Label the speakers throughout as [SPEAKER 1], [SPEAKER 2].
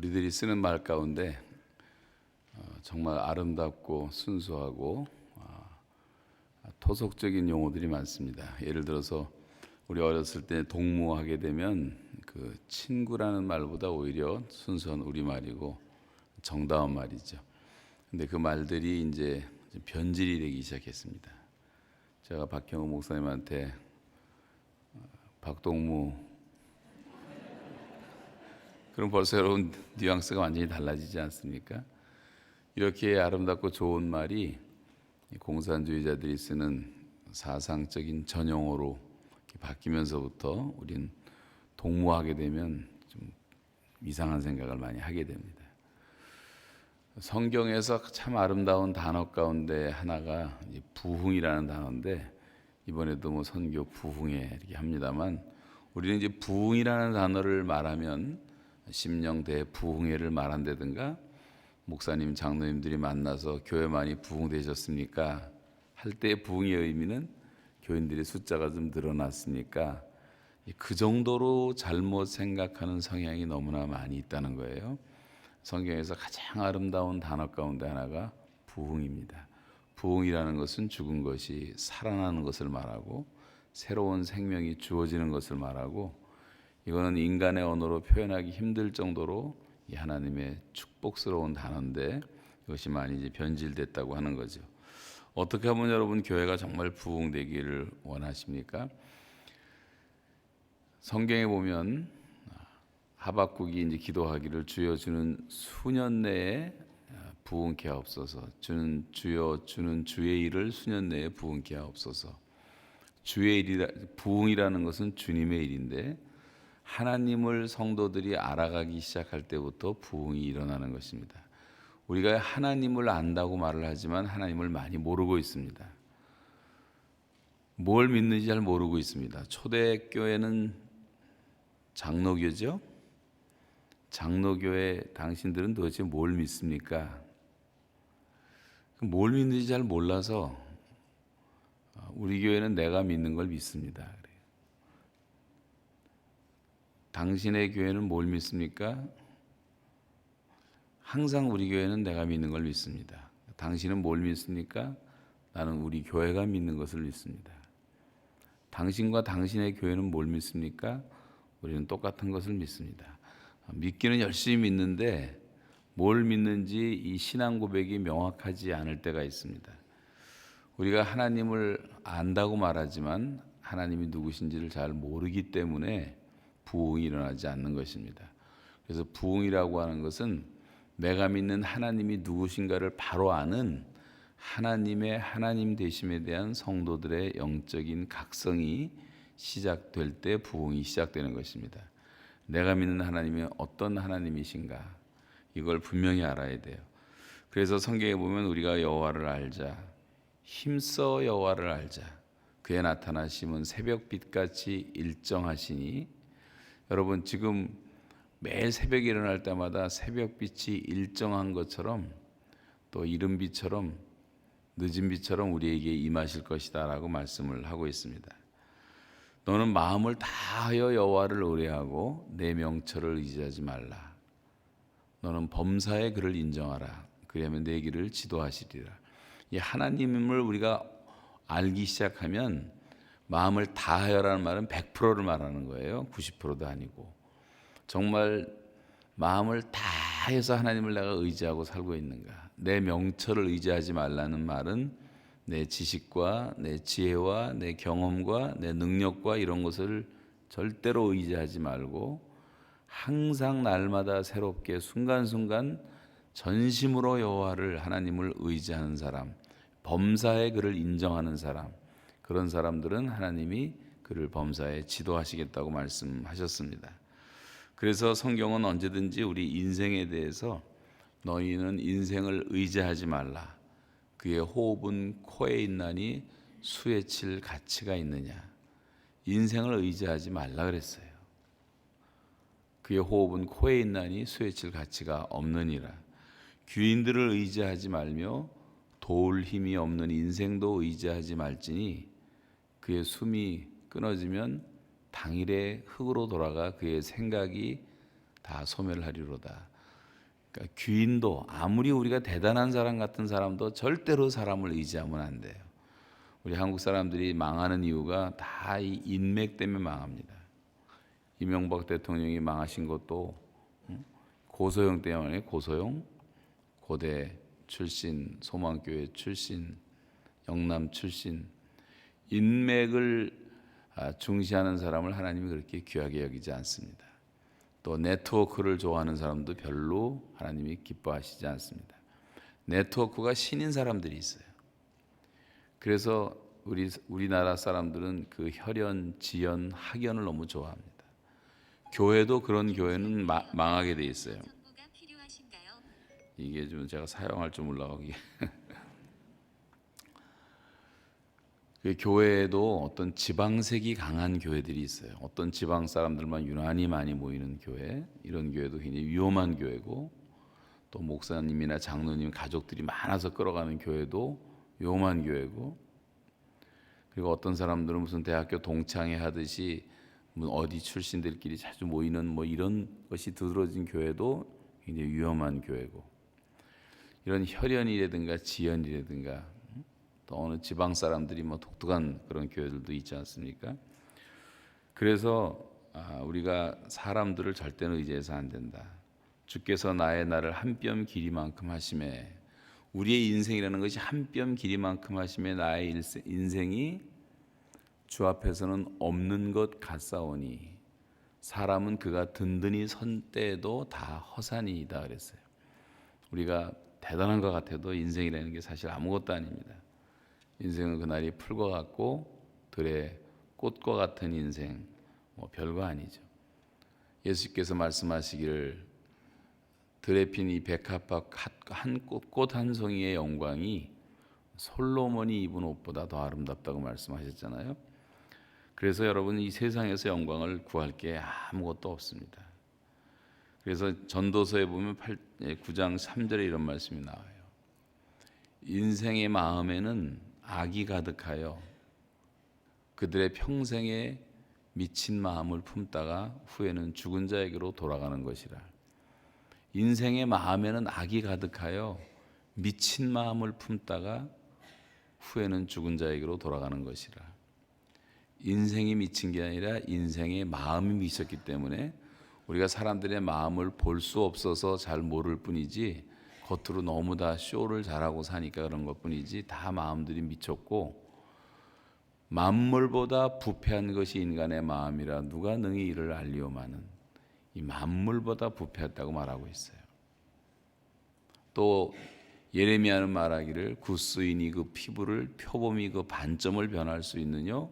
[SPEAKER 1] 우리들이 쓰는 말 가운데 정말 아름답고 순수하고 토속적인 용어들이 많습니다. 예를 들어서 우리 어렸을 때 동무하게 되면 그 친구라는 말보다 오히려 순수한 우리말이고 정다운 말이죠. 근데 그 말들이 이제 변질이 되기 시작했습니다. 제가 박형우 목사님한테 박동무, 그럼 벌써 여러분 뉘앙스가 완전히 달라지지 않습니까? 이렇게 아름답고 좋은 말이 공산주의자들이 쓰는 사상적인 전용어로 바뀌면서부터 우린 동무하게 되면 좀 이상한 생각을 많이 하게 됩니다. 성경에서 참 아름다운 단어 가운데 하나가 부흥이라는 단어인데, 이번에도 뭐 선교 부흥회 이렇게 합니다만, 우리는 이제 부흥이라는 단어를 말하면 심령대 부흥회를 말한다든가, 목사님 장로님들이 만나서 교회 많이 부흥되셨습니까 할 때 부흥의 의미는 교인들의 숫자가 좀 늘어났으니까, 그 정도로 잘못 생각하는 성향이 너무나 많이 있다는 거예요. 성경에서 가장 아름다운 단어 가운데 하나가 부흥입니다. 부흥이라는 것은 죽은 것이 살아나는 것을 말하고 새로운 생명이 주어지는 것을 말하고, 이거는 인간의 언어로 표현하기 힘들 정도로 이 하나님의 축복스러운 단어인데, 이것이 많이 이제 변질됐다고 하는 거죠. 어떻게 하면 여러분 교회가 정말 부흥되기를 원하십니까? 성경에 보면 하박국이 이제 기도하기를, 주여 주는 수년 내에 부흥케 하옵소서. 주여 주는 주의 일을 수년 내에 부흥케 하옵소서. 주의 일이라, 부흥이라는 것은 주님의 일인데, 하나님을 성도들이 알아가기 시작할 때부터 부흥이 일어나는 것입니다. 우리가 하나님을 안다고 말을 하지만 하나님을 많이 모르고 있습니다. 뭘 믿는지 잘 모르고 있습니다. 초대교회는 장로교죠. 장로교회 당신들은 도대체 뭘 믿습니까? 뭘 믿는지 잘 몰라서 우리 교회는 내가 믿는 걸 믿습니다. 당신의 교회는 뭘 믿습니까? 항상 우리 교회는 내가 믿는 걸 믿습니다. 당신은 뭘 믿습니까? 나는 우리 교회가 믿는 것을 믿습니다. 당신과 당신의 교회는 뭘 믿습니까? 우리는 똑같은 것을 믿습니다. 믿기는 열심히 믿는데 뭘 믿는지 이 신앙 고백이 명확하지 않을 때가 있습니다. 우리가 하나님을 안다고 말하지만 하나님이 누구신지를 잘 모르기 때문에 부흥이 일어나지 않는 것입니다. 그래서 부흥이라고 하는 것은 내가 믿는 하나님이 누구신가를 바로 아는 하나님의 하나님 되심에 대한 성도들의 영적인 각성이 시작될 때 부흥이 시작되는 것입니다. 내가 믿는 하나님이 어떤 하나님이신가, 이걸 분명히 알아야 돼요. 그래서 성경에 보면 우리가 여호와를 알자, 힘써 여호와를 알자, 그의 나타나심은 새벽빛같이 일정하시니. 여러분, 지금 매일 새벽에 일어날 때마다 새벽빛이 일정한 것처럼, 또 이른빛처럼 늦은 빛처럼 우리에게 임하실 것이다 라고 말씀을 하고 있습니다. 너는 마음을 다하여 여호와를 의뢰하고 내 명철을 의지하지 말라. 너는 범사의 그를 인정하라. 그러면 내 길을 지도하시리라. 이 하나님을 우리가 알기 시작하면, 마음을 다하여라는 말은 100%를 말하는 거예요. 90%도 아니고. 정말 마음을 다해서 하나님을 내가 의지하고 살고 있는가. 내 명철을 의지하지 말라는 말은 내 지식과 내 지혜와 내 경험과 내 능력과 이런 것을 절대로 의지하지 말고, 항상 날마다 새롭게 순간순간 전심으로 여호와를, 하나님을 의지하는 사람, 범사에 그를 인정하는 사람, 그런 사람들은 하나님이 그를 범사에 지도하시겠다고 말씀하셨습니다. 그래서 성경은 언제든지 우리 인생에 대해서 너희는 인생을 의지하지 말라. 그의 호흡은 코에 있나니 수에 칠 가치가 있느냐. 인생을 의지하지 말라 그랬어요. 그의 호흡은 코에 있나니 수에 칠 가치가 없느니라. 귀인들을 의지하지 말며 도울 힘이 없는 인생도 의지하지 말지니 그의 숨이 끊어지면 당일에 흙으로 돌아가 그의 생각이 다 소멸하리로다. 그러니까 귀인도 아무리 우리가 대단한 사람 같은 사람도 절대로 사람을 의지하면 안 돼요. 우리 한국 사람들이 망하는 이유가 다 이 인맥 때문에 망합니다. 이명박 대통령이 망하신 것도 고소영 때문에. 고소영 고대 출신, 소망교회 출신, 영남 출신, 인맥을 중시하는 사람을 하나님이 그렇게 귀하게 여기지 않습니다. 또 네트워크를 좋아하는 사람도 별로 하나님이 기뻐하시지 않습니다. 네트워크가 신인 사람들이 있어요. 그래서 우리나라 사람들은 그 혈연, 지연, 학연을 너무 좋아합니다. 교회도 그런 교회는 망하게 돼 있어요. 이게 좀 제가 사용할 줄 몰라요. 그 교회에도 어떤 지방색이 강한 교회들이 있어요. 어떤 지방 사람들만 유난히 많이 모이는 교회, 이런 교회도 굉장히 위험한 교회고, 또 목사님이나 장로님 가족들이 많아서 끌어가는 교회도 위험한 교회고, 그리고 어떤 사람들은 무슨 대학교 동창회 하듯이 어디 출신들끼리 자주 모이는 뭐 이런 것이 두드러진 교회도 굉장히 위험한 교회고, 이런 혈연이라든가 지연이라든가 또 어느 지방 사람들이 뭐 독특한 그런 교회들도 있지 않습니까? 그래서 우리가 사람들을 절대로 의지해서 안 된다. 주께서 나의 날을 한 뼘 길이만큼 하심에, 우리의 인생이라는 것이 한 뼘 길이만큼 하심에 나의 인생이 주 앞에서는 없는 것 같사오니 사람은 그가 든든히 선 때에도 다 허산이다 그랬어요. 우리가 대단한 것 같아도 인생이라는 게 사실 아무것도 아닙니다. 인생은 그날이 풀과 같고 들의 꽃과 같은 인생, 뭐 별거 아니죠. 예수께서 말씀하시기를 들에 핀 이 백합화 꽃 한 송이의 영광이 솔로몬이 입은 옷보다 더 아름답다고 말씀하셨잖아요. 그래서 여러분, 이 세상에서 영광을 구할 게 아무것도 없습니다. 그래서 전도서에 보면 9장 3절에 이런 말씀이 나와요. 인생의 마음에는 악이 가득하여 그들의 평생에 미친 마음을 품다가 후에는 죽은 자에게로 돌아가는 것이라. 인생의 마음에는 악이 가득하여 미친 마음을 품다가 후에는 죽은 자에게로 돌아가는 것이라. 인생이 미친 게 아니라 인생의 마음이 미쳤기 때문에 우리가 사람들의 마음을 볼 수 없어서 잘 모를 뿐이지, 겉으로 너무 다 쇼를 잘하고 사니까 그런 것뿐이지, 다 마음들이 미쳤고, 만물보다 부패한 것이 인간의 마음이라 누가 능히 이를 알리오마는, 이 만물보다 부패했다고 말하고 있어요. 또 예레미야는 말하기를 구스인이 그 피부를 표범이 그 반점을 변할 수 있느뇨?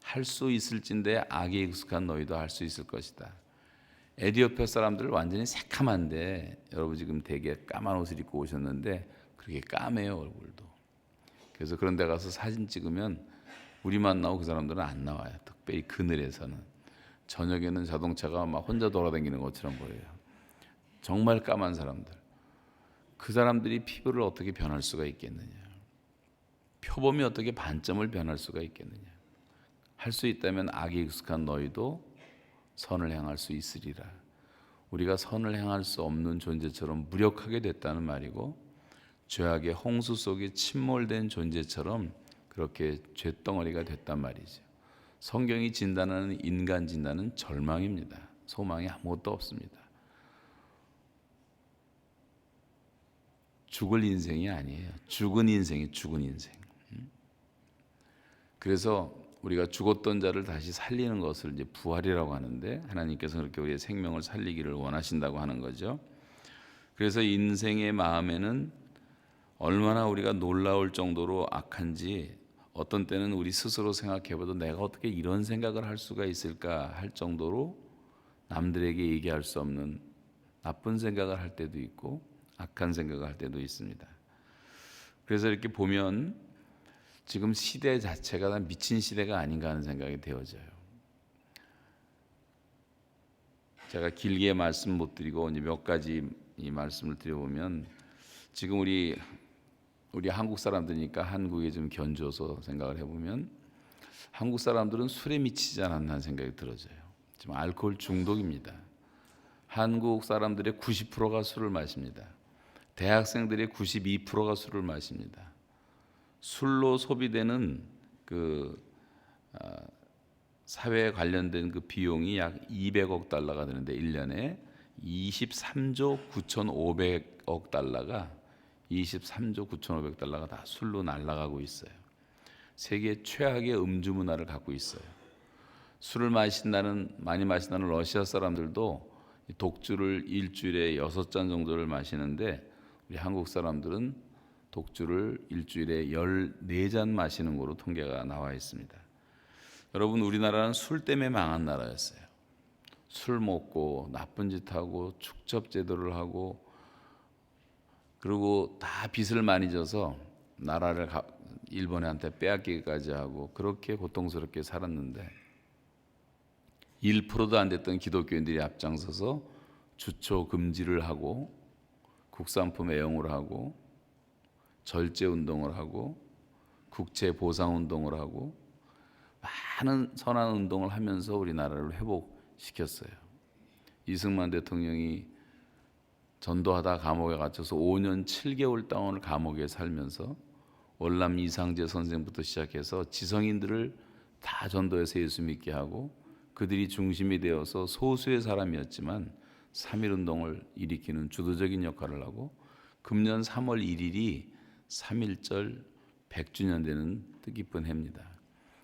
[SPEAKER 1] 할 수 있을진데 악에 익숙한 너희도 할 수 있을 것이다. 에디오피아 사람들 완전히 새카만데, 여러분 지금 되게 까만 옷을 입고 오셨는데 그렇게 까매요, 얼굴도. 그래서 그런 데 가서 사진 찍으면 우리만 나오고 그 사람들은 안 나와요. 특별히 그늘에서는. 저녁에는 자동차가 막 혼자 돌아다니는 것처럼 보여요. 정말 까만 사람들. 그 사람들이 피부를 어떻게 변할 수가 있겠느냐. 표범이 어떻게 반점을 변할 수가 있겠느냐. 할 수 있다면 악에 익숙한 너희도 선을 행할 수 있으리라. 우리가 선을 행할 수 없는 존재처럼 무력하게 됐다는 말이고, 죄악의 홍수 속에 침몰된 존재처럼 그렇게 쇳덩어리가 됐단 말이죠. 성경이 진단하는 인간 진단은 절망입니다. 소망이 아무것도 없습니다. 죽을 인생이 아니에요. 죽은 인생이 죽은 인생. 그래서 우리가 죽었던 자를 다시 살리는 것을 이제 부활이라고 하는데, 하나님께서 그렇게 우리의 생명을 살리기를 원하신다고 하는 거죠. 그래서 인생의 마음에는 얼마나 우리가 놀라울 정도로 악한지, 어떤 때는 우리 스스로 생각해봐도 내가 어떻게 이런 생각을 할 수가 있을까 할 정도로 남들에게 얘기할 수 없는 나쁜 생각을 할 때도 있고 악한 생각을 할 때도 있습니다. 그래서 이렇게 보면 지금 시대 자체가 다 미친 시대가 아닌가 하는 생각이 되어져요. 제가 길게 말씀 못 드리고 이제 몇 가지 이 말씀을 드려보면, 지금 우리 한국 사람들이니까 한국에 좀 견주어서 생각을 해보면, 한국 사람들은 술에 미치지 않았나 하는 생각이 들어져요. 지금 알코올 중독입니다. 한국 사람들의 90%가 술을 마십니다. 대학생들의 92%가 술을 마십니다. 술로 소비되는 그 사회에 관련된 그 비용이 약 200억 달러가 되는데 1년에 23조 9,500억 달러가 23조 9,500 달러가 다 술로 날아가고 있어요. 세계 최악의 음주 문화를 갖고 있어요. 술을 많이 마신다는 러시아 사람들도 독주를 일주일에 6잔 정도를 마시는데 우리 한국 사람들은 독주를 일주일에 14잔 마시는 거로 통계가 나와 있습니다. 여러분, 우리나라는 술 때문에 망한 나라였어요. 술 먹고 나쁜 짓 하고 축적 제도를 하고 그리고 다 빚을 많이 져서 나라를 일본한테 빼앗기기까지 하고 그렇게 고통스럽게 살았는데 1%도 안 됐던 기독교인들이 앞장서서 주초 금지를 하고 국산품 애용을 하고 절제 운동을 하고 국채 보상 운동을 하고 많은 선한 운동을 하면서 우리나라를 회복시켰어요. 이승만 대통령이 전도하다 감옥에 갇혀서 5년 7개월 동안을 감옥에 살면서 월남 이상재 선생부터 시작해서 지성인들을 다 전도해서 예수 믿게 하고 그들이 중심이 되어서 소수의 사람이었지만 3.1운동을 일으키는 주도적인 역할을 하고 금년 3월 1일이 3.1절 100주년 되는 뜻깊은 해입니다.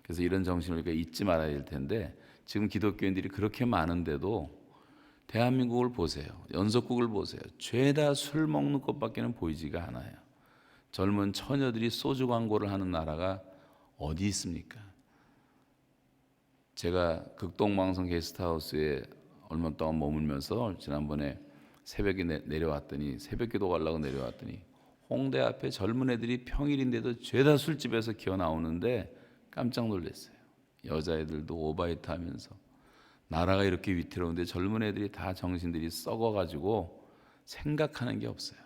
[SPEAKER 1] 그래서 이런 정신을 우리가 잊지 말아야 될 텐데 지금 기독교인들이 그렇게 많은데도 대한민국을 보세요. 연속국을 보세요. 죄다 술 먹는 것밖에는 보이지가 않아요. 젊은 처녀들이 소주 광고를 하는 나라가 어디 있습니까? 제가 극동방송 게스트하우스에 얼마 동안 머물면서 지난번에 새벽에 내려왔더니 새벽기도 가려고 내려왔더니 홍대 앞에 젊은 애들이 평일인데도 죄다 술집에서 기어 나오는데 깜짝 놀랐어요. 여자애들도 오바이트 하면서 나라가 이렇게 위태로운데 젊은 애들이 다 정신들이 썩어가지고 생각하는 게 없어요.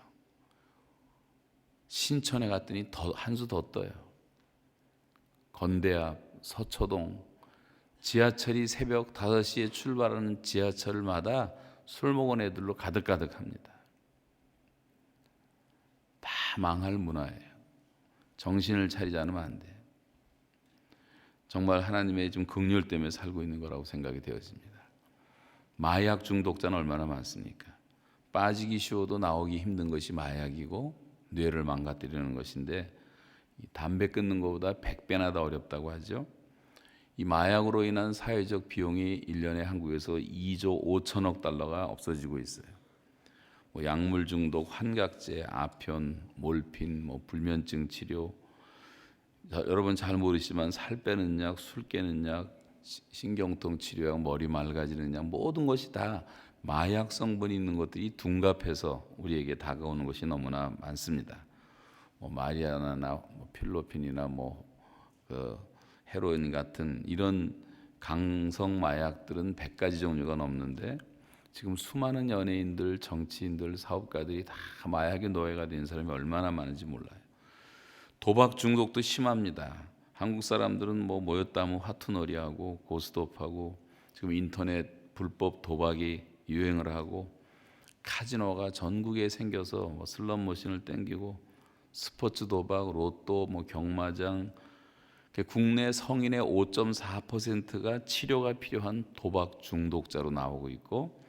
[SPEAKER 1] 신천에 갔더니 한 수 더 떠요. 건대 앞, 서초동 지하철이 새벽 5시에 출발하는 지하철마다 술 먹은 애들로 가득가득합니다. 다 망할 문화예요. 정신을 차리지 않으면 안 돼요. 정말 하나님의 좀 긍휼 때문에 살고 있는 거라고 생각이 되어집니다. 마약 중독자는 얼마나 많습니까? 빠지기 쉬워도 나오기 힘든 것이 마약이고 뇌를 망가뜨리는 것인데 담배 끊는 것보다 100배나 더 어렵다고 하죠. 이 마약으로 인한 사회적 비용이 1년에 한국에서 2조 5천억 달러가 없어지고 있어요. 뭐 약물 중독, 환각제, 아편, 몰핀, 불면증 치료, 여러분 잘 모르시지만 살 빼는 약, 술 깨는 약, 신경통 치료약, 머리 맑아지는 약 모든 것이 다 마약 성분이 있는 것들이 둔갑해서 우리에게 다가오는 것이 너무나 많습니다. 마리아나나 필로핀이나 헤로인 같은 이런 강성 마약들은 100가지 종류가 넘는데 지금 수많은 연예인들, 정치인들, 사업가들이 다 마약의 노예가 된 사람이 얼마나 많은지 몰라요. 도박 중독도 심합니다. 한국 사람들은 모였다 하면 화투놀이하고 고스톱하고 지금 인터넷 불법 도박이 유행을 하고 카지노가 전국에 생겨서 슬롯머신을 땡기고 스포츠 도박, 로또, 경마장 국내 성인의 5.4%가 치료가 필요한 도박 중독자로 나오고 있고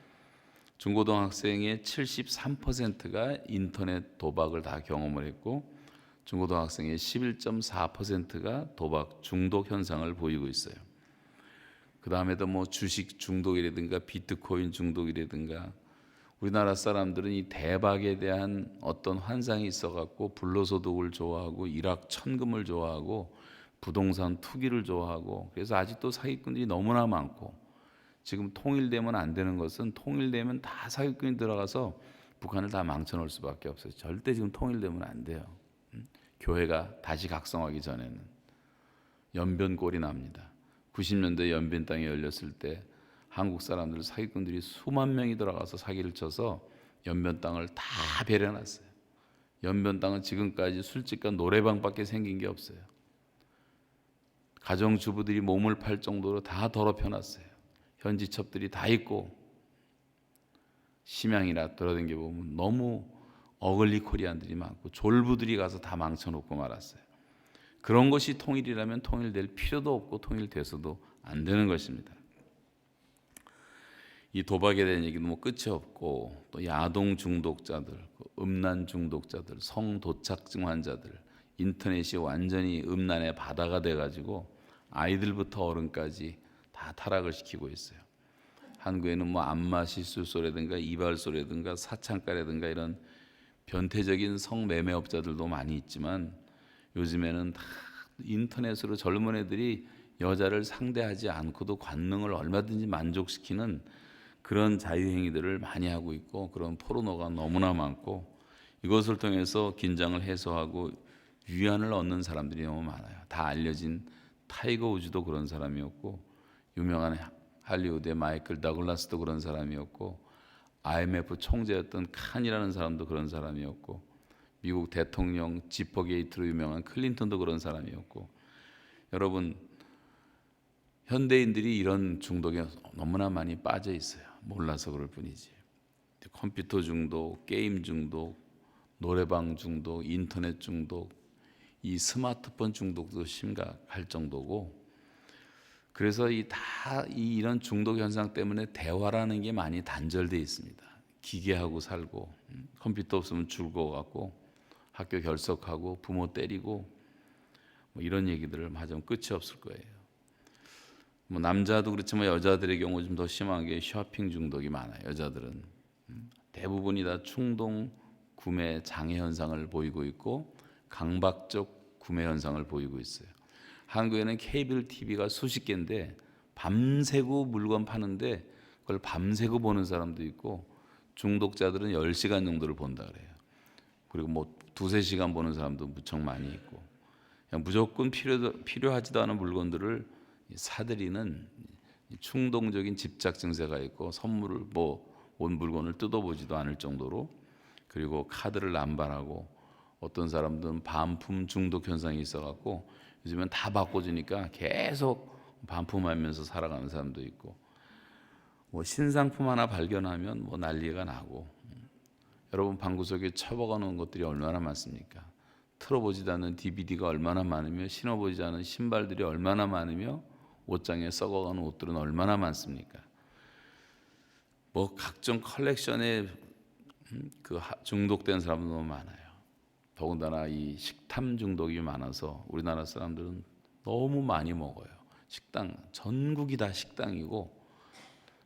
[SPEAKER 1] 중고등학생의 73%가 인터넷 도박을 다 경험을 했고 중고등학생의 11.4%가 도박 중독 현상을 보이고 있어요. 그 다음에도 주식 중독이라든가 비트코인 중독이라든가 우리나라 사람들은 이 대박에 대한 어떤 환상이 있어갖고 불로소득을 좋아하고 일확천금을 좋아하고 부동산 투기를 좋아하고 그래서 아직도 사기꾼들이 너무나 많고 지금 통일되면 안 되는 것은 통일되면 다 사기꾼이 들어가서 북한을 다 망쳐놓을 수밖에 없어요. 절대 지금 통일되면 안 돼요. 교회가 다시 각성하기 전에는 연변골이 납니다. 90년대 연변 땅이 열렸을 때 한국 사람들 사기꾼들이 수만 명이 들어가서 사기를 쳐서 연변 땅을 다 베려놨어요. 연변 땅은 지금까지 술집과 노래방밖에 생긴 게 없어요. 가정주부들이 몸을 팔 정도로 다 더럽혀놨어요. 현지첩들이 다 있고 심양이나 돌아다니게 보면 너무 어글리 코리안들이 많고 졸부들이 가서 다 망쳐놓고 말았어요. 그런 것이 통일이라면 통일될 필요도 없고 통일돼서도 안 되는 것입니다. 이 도박에 대한 얘기도 뭐 끝이 없고 또 야동 중독자들, 음란 중독자들, 성도착증 환자들, 인터넷이 완전히 음란의 바다가 돼가지고 아이들부터 어른까지 다 타락을 시키고 있어요. 한국에는 뭐 안마 시술소라든가 이발소라든가 사창가라든가 이런 변태적인 성매매업자들도 많이 있지만 요즘에는 다 인터넷으로 젊은 애들이 여자를 상대하지 않고도 관능을 얼마든지 만족시키는 그런 자유행위들을 많이 하고 있고 그런 포르노가 너무나 많고 이것을 통해서 긴장을 해소하고 위안을 얻는 사람들이 너무 많아요. 다 알려진 타이거 우즈도 그런 사람이었고 유명한 할리우드의 마이클 더글라스도 그런 사람이었고 IMF 총재였던 칸이라는 사람도 그런 사람이었고 미국 대통령 지퍼게이트로 유명한 클린턴도 그런 사람이었고 여러분 현대인들이 이런 중독에 너무나 많이 빠져 있어요. 몰라서 그럴 뿐이지. 컴퓨터 중독, 게임 중독, 노래방 중독, 인터넷 중독, 이 스마트폰 중독도 심각할 정도고 그래서 이런 중독 현상 때문에 대화라는 게 많이 단절돼 있습니다. 기계하고 살고 컴퓨터 없으면 죽어갖고 학교 결석하고 부모 때리고 뭐 이런 얘기들을 하자면 끝이 없을 거예요. 뭐 남자도 그렇지만 여자들의 경우 좀 더 심한 게 쇼핑 중독이 많아요. 여자들은 대부분이 다 충동 구매 장애 현상을 보이고 있고 강박적 구매 현상을 보이고 있어요. 한국에는 케이블 TV가 수십 개인데 밤새고 물건 파는데 그걸 밤새고 보는 사람도 있고 중독자들은 10시간 정도를 본다 그래요. 그리고 뭐 두세 시간 보는 사람도 무척 많이 있고 그냥 무조건 필요하지도 않은 물건들을 사들이는 충동적인 집착 증세가 있고 선물을 온 물건을 뜯어보지도 않을 정도로 그리고 카드를 남발하고 어떤 사람들은 반품 중독 현상이 있어갖고 요즘엔 다 바꿔주니까 계속 반품하면서 살아가는 사람도 있고 뭐 신상품 하나 발견하면 뭐 난리가 나고 여러분 방구석에 처박아 놓은 것들이 얼마나 많습니까? 틀어보지도 않은 DVD가 얼마나 많으며 신어보지 않은 신발들이 얼마나 많으며 옷장에 썩어가는 옷들은 얼마나 많습니까? 뭐 각종 컬렉션에 중독된 사람도 너무 많아요. 더군다나 이 식탐 중독이 많아서 우리나라 사람들은 너무 많이 먹어요. 식당 전국이 다 식당이고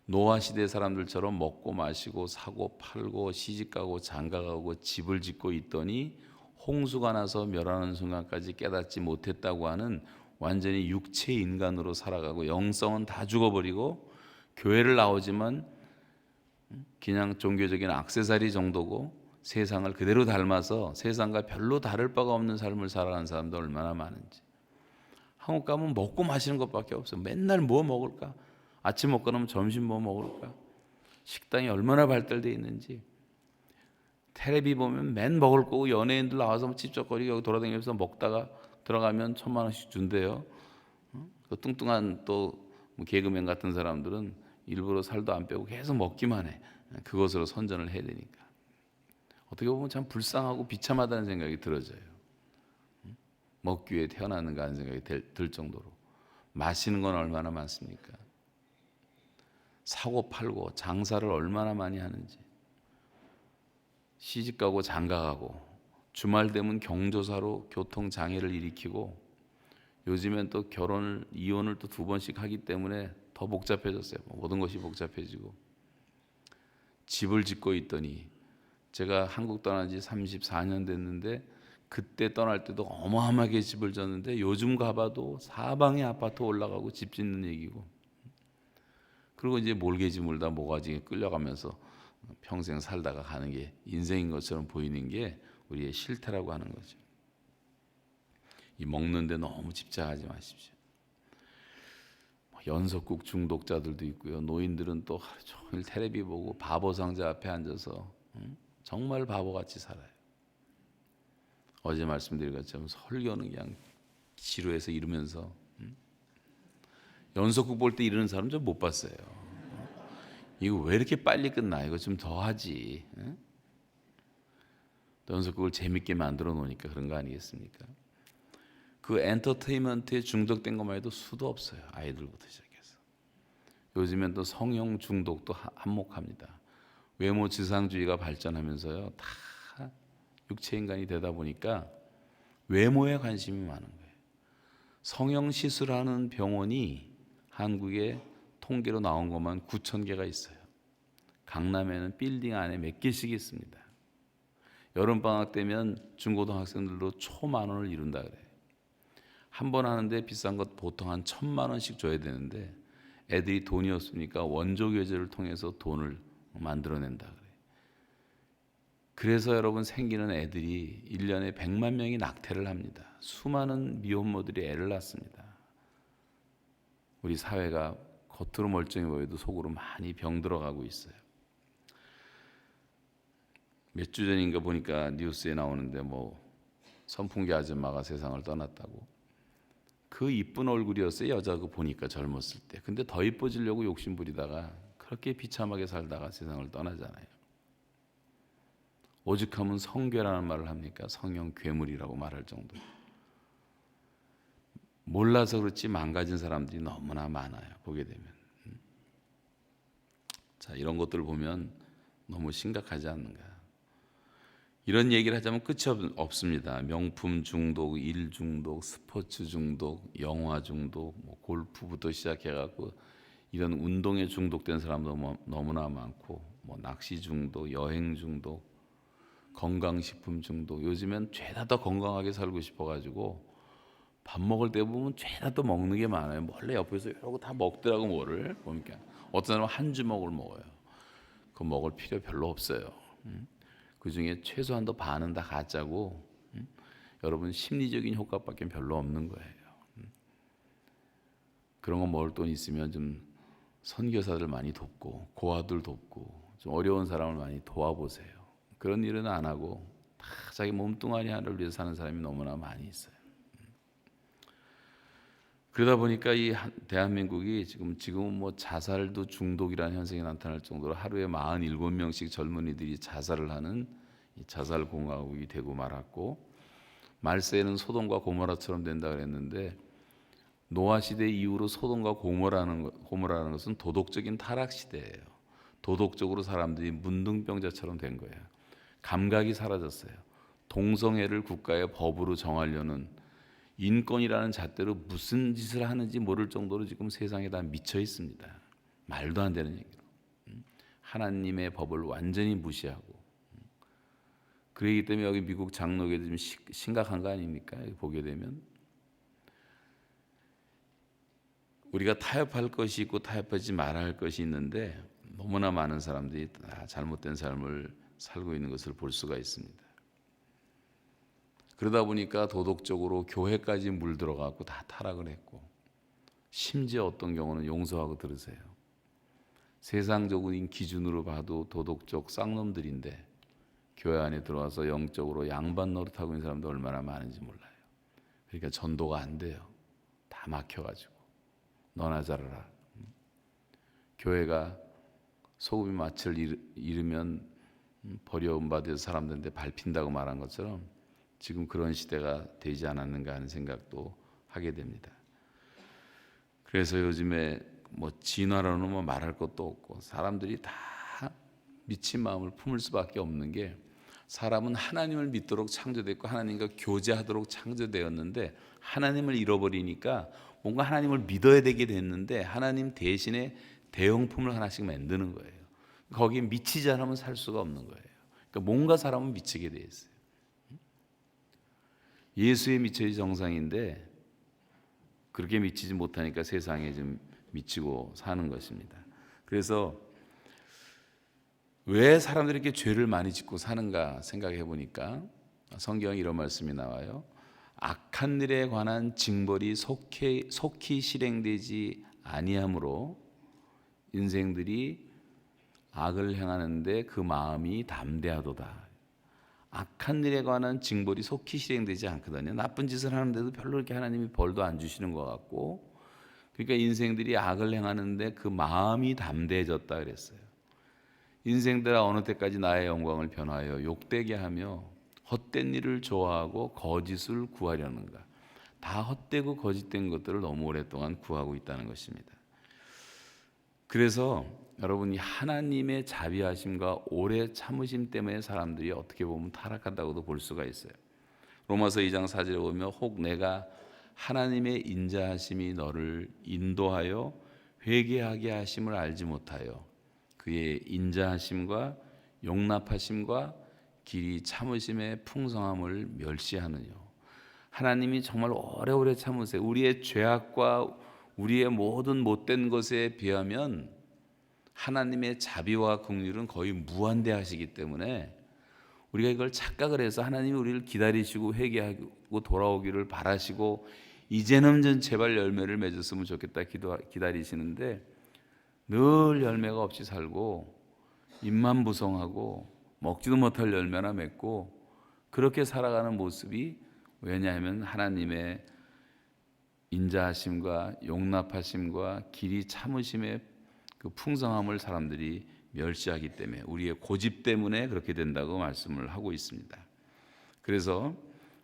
[SPEAKER 1] 노아 시대 사람들처럼 먹고 마시고 사고 팔고 시집가고 장가가고 집을 짓고 있더니 홍수가 나서 멸하는 순간까지 깨닫지 못했다고 하는 완전히 육체 인간으로 살아가고 영성은 다 죽어버리고 교회를 나오지만 그냥 종교적인 액세서리 정도고 세상을 그대로 닮아서 세상과 별로 다를 바가 없는 삶을 살아가는 사람도 얼마나 많은지. 한국 가면 먹고 마시는 것밖에 없어요. 맨날 뭐 먹을까? 아침 먹고 나면 점심 뭐 먹을까? 식당이 얼마나 발달되어 있는지. 텔레비 보면 맨 먹을 거고 연예인들 나와서 찝쩍거리고 돌아다니면서 먹다가 들어가면 1,000만 원씩 준대요. 그 뚱뚱한 또 개그맨 같은 사람들은 일부러 살도 안 빼고 계속 먹기만 해. 그것으로 선전을 해야 되니까. 어떻게 보면 참 불쌍하고 비참하다는 생각이 들어져요. 먹기 위해 태어났는가 하는 생각이 들 정도로. 마시는 건 얼마나 많습니까? 사고 팔고 장사를 얼마나 많이 하는지. 시집가고 장가가고 주말 되면 경조사로 교통장애를 일으키고 요즘엔 또 이혼을 또 2번씩 하기 때문에 더 복잡해졌어요. 모든 것이 복잡해지고 집을 짓고 있더니 제가 한국 떠난 지 34년 됐는데 그때 떠날 때도 어마어마하게 집을 졌는데 요즘 가봐도 사방에 아파트 올라가고 집 짓는 얘기고 그리고 이제 몰개지 물다 모가지에 끌려가면서 평생 살다가 가는 게 인생인 것처럼 보이는 게 우리의 실태라고 하는 거죠. 이 먹는데 너무 집착하지 마십시오. 연속국 중독자들도 있고요. 노인들은 또 하루 종일 텔레비 보고 바보 상자 앞에 앉아서 정말 바보같이 살아요. 어제 말씀드린 것처럼 설교는 그냥 지루해서 이러면서 연속국 볼 때 이러는 사람 좀 못 봤어요. 이거 왜 이렇게 빨리 끝나? 이거 좀 더 하지. 그래서 그걸 재밌게 만들어 놓으니까 그런 거 아니겠습니까? 그 엔터테인먼트에 중독된 것만 해도 수도 없어요. 아이들부터 시작해서. 요즘엔 또 성형 중독도 한몫합니다. 외모 지상주의가 발전하면서요, 다 육체 인간이 되다 보니까 외모에 관심이 많은 거예요. 성형 시술하는 병원이 한국에 통계로 나온 것만 9,000개가 있어요. 강남에는 빌딩 안에 몇 개씩 있습니다. 여름방학 되면 중고등학생들도 초만 원을 이룬다 그래요. 한 번 하는데 비싼 것 보통 한 1,000만 원씩 줘야 되는데 애들이 돈이 없으니까 원조교제를 통해서 돈을 만들어낸다 그래요. 그래서 여러분 생기는 애들이 1년에 100만 명이 낙태를 합니다. 수많은 미혼모들이 애를 낳습니다. 우리 사회가 겉으로 멀쩡해 보여도 속으로 많이 병들어가고 있어요. 몇 주 전인가 보니까 뉴스에 나오는데 뭐 선풍기 아줌마가 세상을 떠났다고. 그 이쁜 얼굴이었어요. 여자 그 보니까 젊었을 때. 근데 더 이뻐지려고 욕심 부리다가 그렇게 비참하게 살다가 세상을 떠나잖아요. 오죽하면 성괴라는 말을 합니까? 성형 괴물이라고 말할 정도. 몰라서 그렇지 망가진 사람들이 너무나 많아요. 보게 되면. 자, 이런 것들을 보면 너무 심각하지 않는가. 이런 얘기를 하자면 끝이 없습니다. 명품 중독, 일 중독, 스포츠 중독, 영화 중독, 뭐 골프부터 시작해갖고 이런 운동에 중독된 사람도 너무나 많고, 뭐 낚시 중독, 여행 중독, 건강식품 중독. 요즘엔 죄다 더 건강하게 살고 싶어가지고 밥 먹을 때 보면 죄다 더 먹는 게 많아요. 몰래 옆에서 이러고 다 먹더라고. 뭐를 보니까 어떤 사람은 한 주먹을 먹어요. 그거 먹을 필요 별로 없어요. 그 중에 최소한 더 반은 다 가짜고, 여러분 심리적인 효과밖에 별로 없는 거예요. 그런 거 먹을 돈 있으면 좀 선교사들 많이 돕고 고아들 돕고 좀 어려운 사람을 많이 도와보세요. 그런 일은 안 하고 다 자기 몸뚱아리 하나를 위해서 사는 사람이 너무나 많이 있어요. 그러다 보니까 이 대한민국이 지금은 뭐 자살도 중독이라는 현상이 나타날 정도로 하루에 47명씩 젊은이들이 자살을 하는 이 자살 공화국이 되고 말았고, 말세에는 소돔과 고모라처럼 된다 그랬는데 노아 시대 이후로 소돔과 고모라는 것은 도덕적인 타락 시대예요. 도덕적으로 사람들이 문둥병자처럼 된 거예요. 감각이 사라졌어요. 동성애를 국가의 법으로 정하려는 인권이라는 잣대로 무슨 짓을 하는지 모를 정도로 지금 세상에 다 미쳐 있습니다. 말도 안 되는 얘기로. 하나님의 법을 완전히 무시하고. 그렇기 때문에 여기 미국 장로교도 좀 심각한 거 아닙니까? 보게 되면 우리가 타협할 것이 있고 타협하지 말아야 할 것이 있는데 너무나 많은 사람들이 다 잘못된 삶을 살고 있는 것을 볼 수가 있습니다. 그러다 보니까 도덕적으로 교회까지 물들어가고 다 타락을 했고, 심지어 어떤 경우는 용서하고 들으세요. 세상적인 기준으로 봐도 도덕적 쌍놈들인데 교회 안에 들어와서 영적으로 양반 노릇하고 있는 사람도 얼마나 많은지 몰라요. 그러니까 전도가 안 돼요. 다 막혀가지고. 너나 잘하라. 교회가 소금이 맛을 잃으면 버려움 받아서 사람들한테 밟힌다고 말한 것처럼 지금 그런 시대가 되지 않았는가 하는 생각도 하게 됩니다. 그래서 요즘에 뭐 진화라는 뭐 말할 것도 없고 사람들이 다 미친 마음을 품을 수밖에 없는 게, 사람은 하나님을 믿도록 창조됐고 하나님과 교제하도록 창조되었는데 하나님을 잃어버리니까 뭔가 하나님을 믿어야 되게 됐는데 하나님 대신에 대형품을 하나씩 만드는 거예요. 거기에 미치지 않으면 살 수가 없는 거예요. 그러니까 뭔가 사람은 미치게 돼 있어요. 예수에 미쳐야지 정상인데 그렇게 미치지 못하니까 세상에 좀 미치고 사는 것입니다. 그래서 왜 사람들이 이렇게 죄를 많이 짓고 사는가 생각해 보니까 성경에 이런 말씀이 나와요. 악한 일에 관한 징벌이 속히 실행되지 아니하므로 인생들이 악을 행하는데 그 마음이 담대하도다. 악한 일에 관한 징벌이 속히 실행되지 않거든요. 나쁜 짓을 하는데도 별로 그렇게 하나님이 벌도 안 주시는 것 같고, 그러니까 인생들이 악을 행하는데 그 마음이 담대해졌다 그랬어요. 인생들아 어느 때까지 나의 영광을 변하여 욕되게 하며 헛된 일을 좋아하고 거짓을 구하려는가. 다 헛되고 거짓된 것들을 너무 오랫동안 구하고 있다는 것입니다. 그래서 여러분이 하나님의 자비하심과 오래 참으심 때문에 사람들이 어떻게 보면 타락한다고도 볼 수가 있어요. 로마서 2장 4절에 보면 혹 내가 하나님의 인자하심이 너를 인도하여 회개하게 하심을 알지 못하여 그의 인자하심과 용납하심과 길이 참으심의 풍성함을 멸시하느뇨. 하나님이 정말 오래오래 참으세요. 우리의 죄악과 우리의 모든 못된 것에 비하면 하나님의 자비와 긍휼은 거의 무한대하시기 때문에 우리가 이걸 착각을 해서 하나님이 우리를 기다리시고 회개하고 돌아오기를 바라시고 이제는 좀 제발 열매를 맺었으면 좋겠다 기다리시는데 늘 열매가 없이 살고 입만 부성하고 먹지도 못할 열매나 맺고 그렇게 살아가는 모습이 왜냐하면 하나님의 인자하심과 용납하심과 길이 참으심의 그 풍성함을 사람들이 멸시하기 때문에 우리의 고집 때문에 그렇게 된다고 말씀을 하고 있습니다. 그래서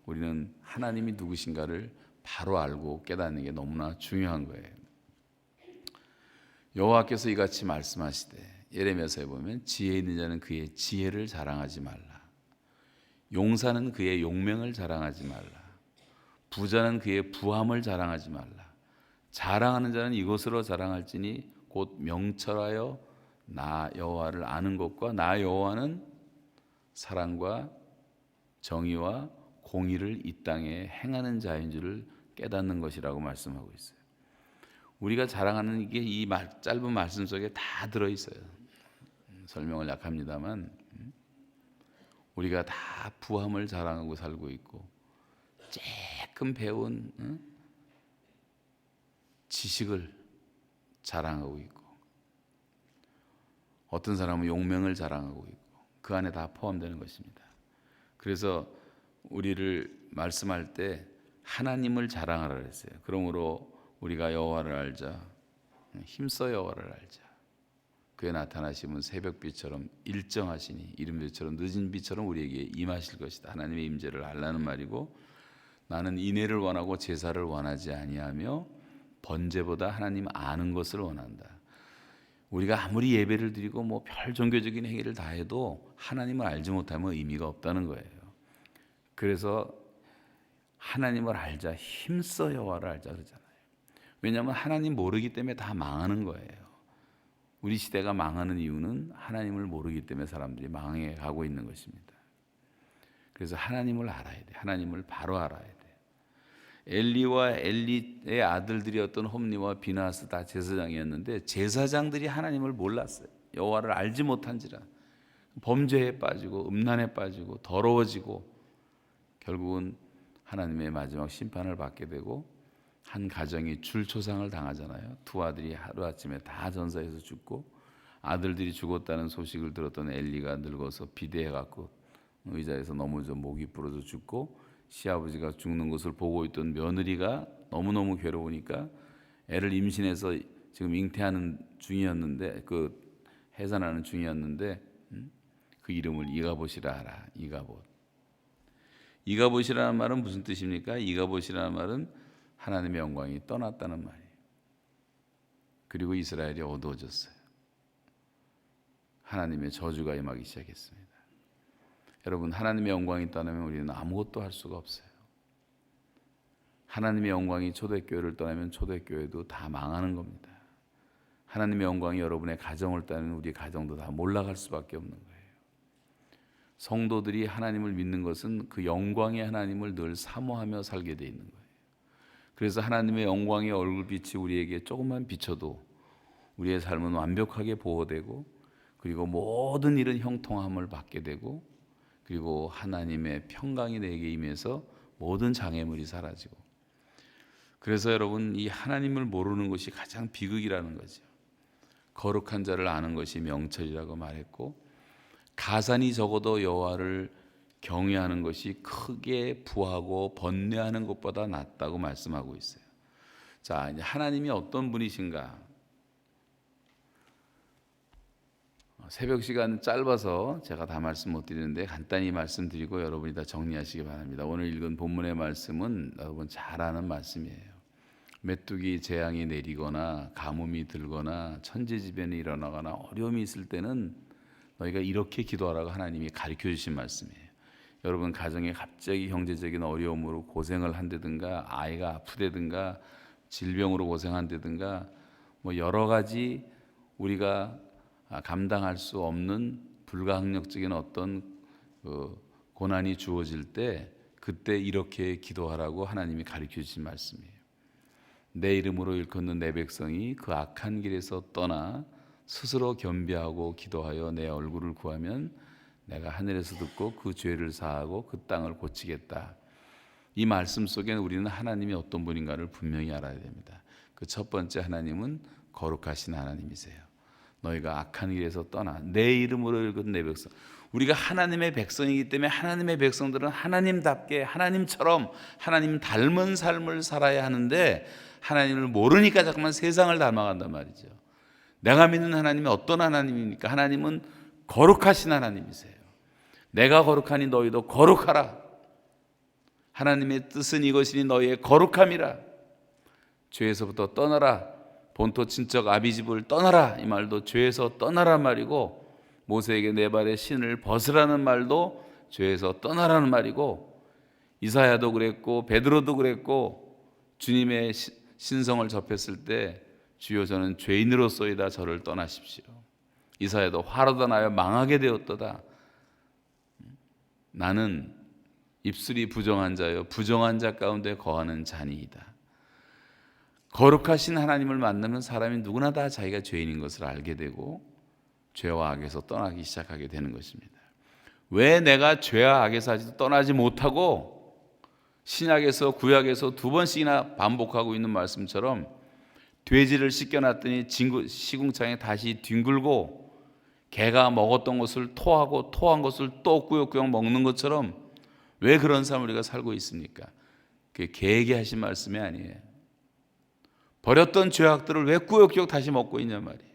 [SPEAKER 1] 우리는 하나님이 누구신가를 바로 알고 깨닫는 게 너무나 중요한 거예요. 여호와께서 이같이 말씀하시되 예레미야서에 보면 지혜 있는 자는 그의 지혜를 자랑하지 말라. 용사는 그의 용맹을 자랑하지 말라. 부자는 그의 부함을 자랑하지 말라. 자랑하는 자는 이것으로 자랑할지니 곧 명철하여 나 여호와를 아는 것과 나 여호와는 사랑과 정의와 공의를 이 땅에 행하는 자인 줄을 깨닫는 것이라고 말씀하고 있어요. 우리가 자랑하는 게 이 짧은 말씀 속에 다 들어있어요. 설명을 약합니다만 우리가 다 부함을 자랑하고 살고 있고 조금 배운 지식을 자랑하고 있고 어떤 사람은 용맹을 자랑하고 있고 그 안에 다 포함되는 것입니다. 그래서 우리를 말씀할 때 하나님을 자랑하라 그랬어요. 그러므로 우리가 여호와를 알자. 힘써 여호와를 알자. 그의 나타나심은 새벽비처럼 일정하시니 이른비처럼 늦은 비처럼 우리에게 임하실 것이다. 하나님의 임재를 알라는 말이고 나는 인애를 원하고 제사를 원하지 아니하며 번제보다 하나님 아는 것을 원한다. 우리가 아무리 예배를 드리고 뭐 별 종교적인 행위를 다 해도 하나님을 알지 못하면 의미가 없다는 거예요. 그래서 하나님을 알자, 힘써 여호와를 알자 그러잖아요. 왜냐하면 하나님 모르기 때문에 다 망하는 거예요. 우리 시대가 망하는 이유는 하나님을 모르기 때문에 사람들이 망해 가고 있는 것입니다. 그래서 하나님을 알아야 돼. 하나님을 바로 알아야 돼. 엘리와 엘리의 아들들이었던 홈리와 비나스 다 제사장이었는데 제사장들이 하나님을 몰랐어요. 여호와를 알지 못한지라 범죄에 빠지고 음란에 빠지고 더러워지고 결국은 하나님의 마지막 심판을 받게 되고 한 가정이 줄초상을 당하잖아요. 두 아들이 하루아침에 다 전사해서 죽고 아들들이 죽었다는 소식을 들었던 엘리가 늙어서 비대해갖고 의자에서 넘어져 목이 부러져 죽고 시아버지가 죽는 것을 보고 있던 며느리가 너무너무 괴로우니까 애를 임신해서 지금 잉태하는 중이었는데 그 해산하는 중이었는데 그 이름을 이가봇이라 하라. 이가봇이라는 말은 무슨 뜻입니까? 이가봇이라는 말은 하나님의 영광이 떠났다는 말이에요. 그리고 이스라엘이 어두워졌어요. 하나님의 저주가 임하기 시작했습니다. 여러분 하나님의 영광이 떠나면 우리는 아무것도 할 수가 없어요. 하나님의 영광이 초대교회를 떠나면 초대교회도 다 망하는 겁니다. 하나님의 영광이 여러분의 가정을 떠나면 우리 가정도 다 몰락할 수밖에 없는 거예요. 성도들이 하나님을 믿는 것은 그 영광의 하나님을 늘 사모하며 살게 돼 있는 거예요. 그래서 하나님의 영광의 얼굴빛이 우리에게 조금만 비춰도 우리의 삶은 완벽하게 보호되고 그리고 모든 일은 형통함을 받게 되고 그리고 하나님의 평강이 내게 임해서 모든 장애물이 사라지고 그래서 여러분 이 하나님을 모르는 것이 가장 비극이라는 거죠. 거룩한 자를 아는 것이 명철이라고 말했고 가산이 적어도 여호와를 경외하는 것이 크게 부하고 번뇌하는 것보다 낫다고 말씀하고 있어요. 자, 이제 하나님이 어떤 분이신가? 새벽 시간 짧아서 제가 다 말씀 못 드리는데 간단히 말씀드리고 여러분이 다 정리하시기 바랍니다. 오늘 읽은 본문의 말씀은 여러분 잘 아는 말씀이에요. 메뚜기 재앙이 내리거나 가뭄이 들거나 천재지변이 일어나거나 어려움이 있을 때는 너희가 이렇게 기도하라고 하나님이 가르쳐 주신 말씀이에요. 여러분 가정에 갑자기 경제적인 어려움으로 고생을 한다든가 아이가 아프다든가 질병으로 고생한다든가 뭐 여러 가지 우리가 감당할 수 없는 불가항력적인 어떤 고난이 주어질 때 그때 이렇게 기도하라고 하나님이 가르쳐 주신 말씀이에요. 내 이름으로 일컫는 내 백성이 그 악한 길에서 떠나 스스로 겸비하고 기도하여 내 얼굴을 구하면 내가 하늘에서 듣고 그 죄를 사하고 그 땅을 고치겠다. 이 말씀 속에는 우리는 하나님이 어떤 분인가를 분명히 알아야 됩니다. 그 첫 번째, 하나님은 거룩하신 하나님이세요. 너희가 악한 길에서 떠나 내 이름으로 일컫는 내 백성. 우리가 하나님의 백성이기 때문에 하나님의 백성들은 하나님답게 하나님처럼 하나님 닮은 삶을 살아야 하는데 하나님을 모르니까 자꾸만 세상을 닮아간단 말이죠. 내가 믿는 하나님이 어떤 하나님입니까? 하나님은 거룩하신 하나님이세요. 내가 거룩하니 너희도 거룩하라. 하나님의 뜻은 이것이니 너희의 거룩함이라. 죄에서부터 떠나라. 본토 친척 아비집을 떠나라. 이 말도 죄에서 떠나란 말이고, 모세에게 내 발의 신을 벗으라는 말도 죄에서 떠나라는 말이고, 이사야도 그랬고 베드로도 그랬고, 주님의 신성을 접했을 때 주여 저는 죄인으로소이다 저를 떠나십시오. 이사야도 화로다 나여 망하게 되었도다. 나는 입술이 부정한 자여 부정한 자 가운데 거하는 자니이다. 거룩하신 하나님을 만나면 사람이 누구나 다 자기가 죄인인 것을 알게 되고 죄와 악에서 떠나기 시작하게 되는 것입니다. 왜 내가 죄와 악에서 아직도 떠나지 못하고 신약에서 구약에서 두 번씩이나 반복하고 있는 말씀처럼 돼지를 씻겨놨더니 시궁창에 다시 뒹굴고 개가 먹었던 것을 토하고 토한 것을 또 꾸역꾸역 먹는 것처럼 왜 그런 삶을 우리가 살고 있습니까? 그게 개에게 하신 말씀이 아니에요. 버렸던 죄악들을 왜 꾸역꾸역 다시 먹고 있냐 말이에요.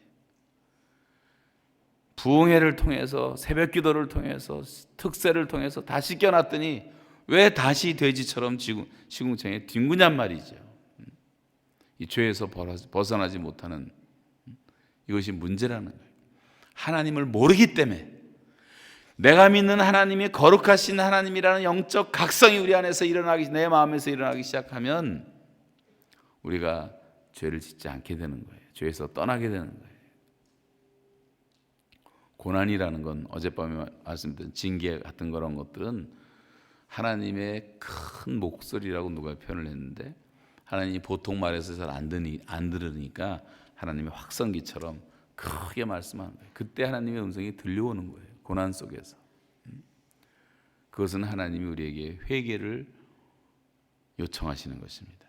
[SPEAKER 1] 부흥회를 통해서 새벽 기도를 통해서 특세를 통해서 다 씻겨놨더니 왜 다시 돼지처럼 시궁창에 뒹구냔 말이죠. 이 죄에서 벗어나지 못하는 이것이 문제라는 거예요. 하나님을 모르기 때문에 내가 믿는 하나님이 거룩하신 하나님이라는 영적 각성이 우리 안에서 일어나기, 내 마음에서 일어나기 시작하면 우리가 죄를 짓지 않게 되는 거예요. 죄에서 떠나게 되는 거예요. 고난이라는 건 어젯밤에 말씀드린 징계 같은 그런 것들은 하나님의 큰 목소리라고 누가 표현을 했는데 하나님이 보통 말해서 잘 안 들으니까 하나님의 확성기처럼 크게 말씀하는 거예요. 그때 하나님의 음성이 들려오는 거예요. 고난 속에서. 그것은 하나님이 우리에게 회개를 요청하시는 것입니다.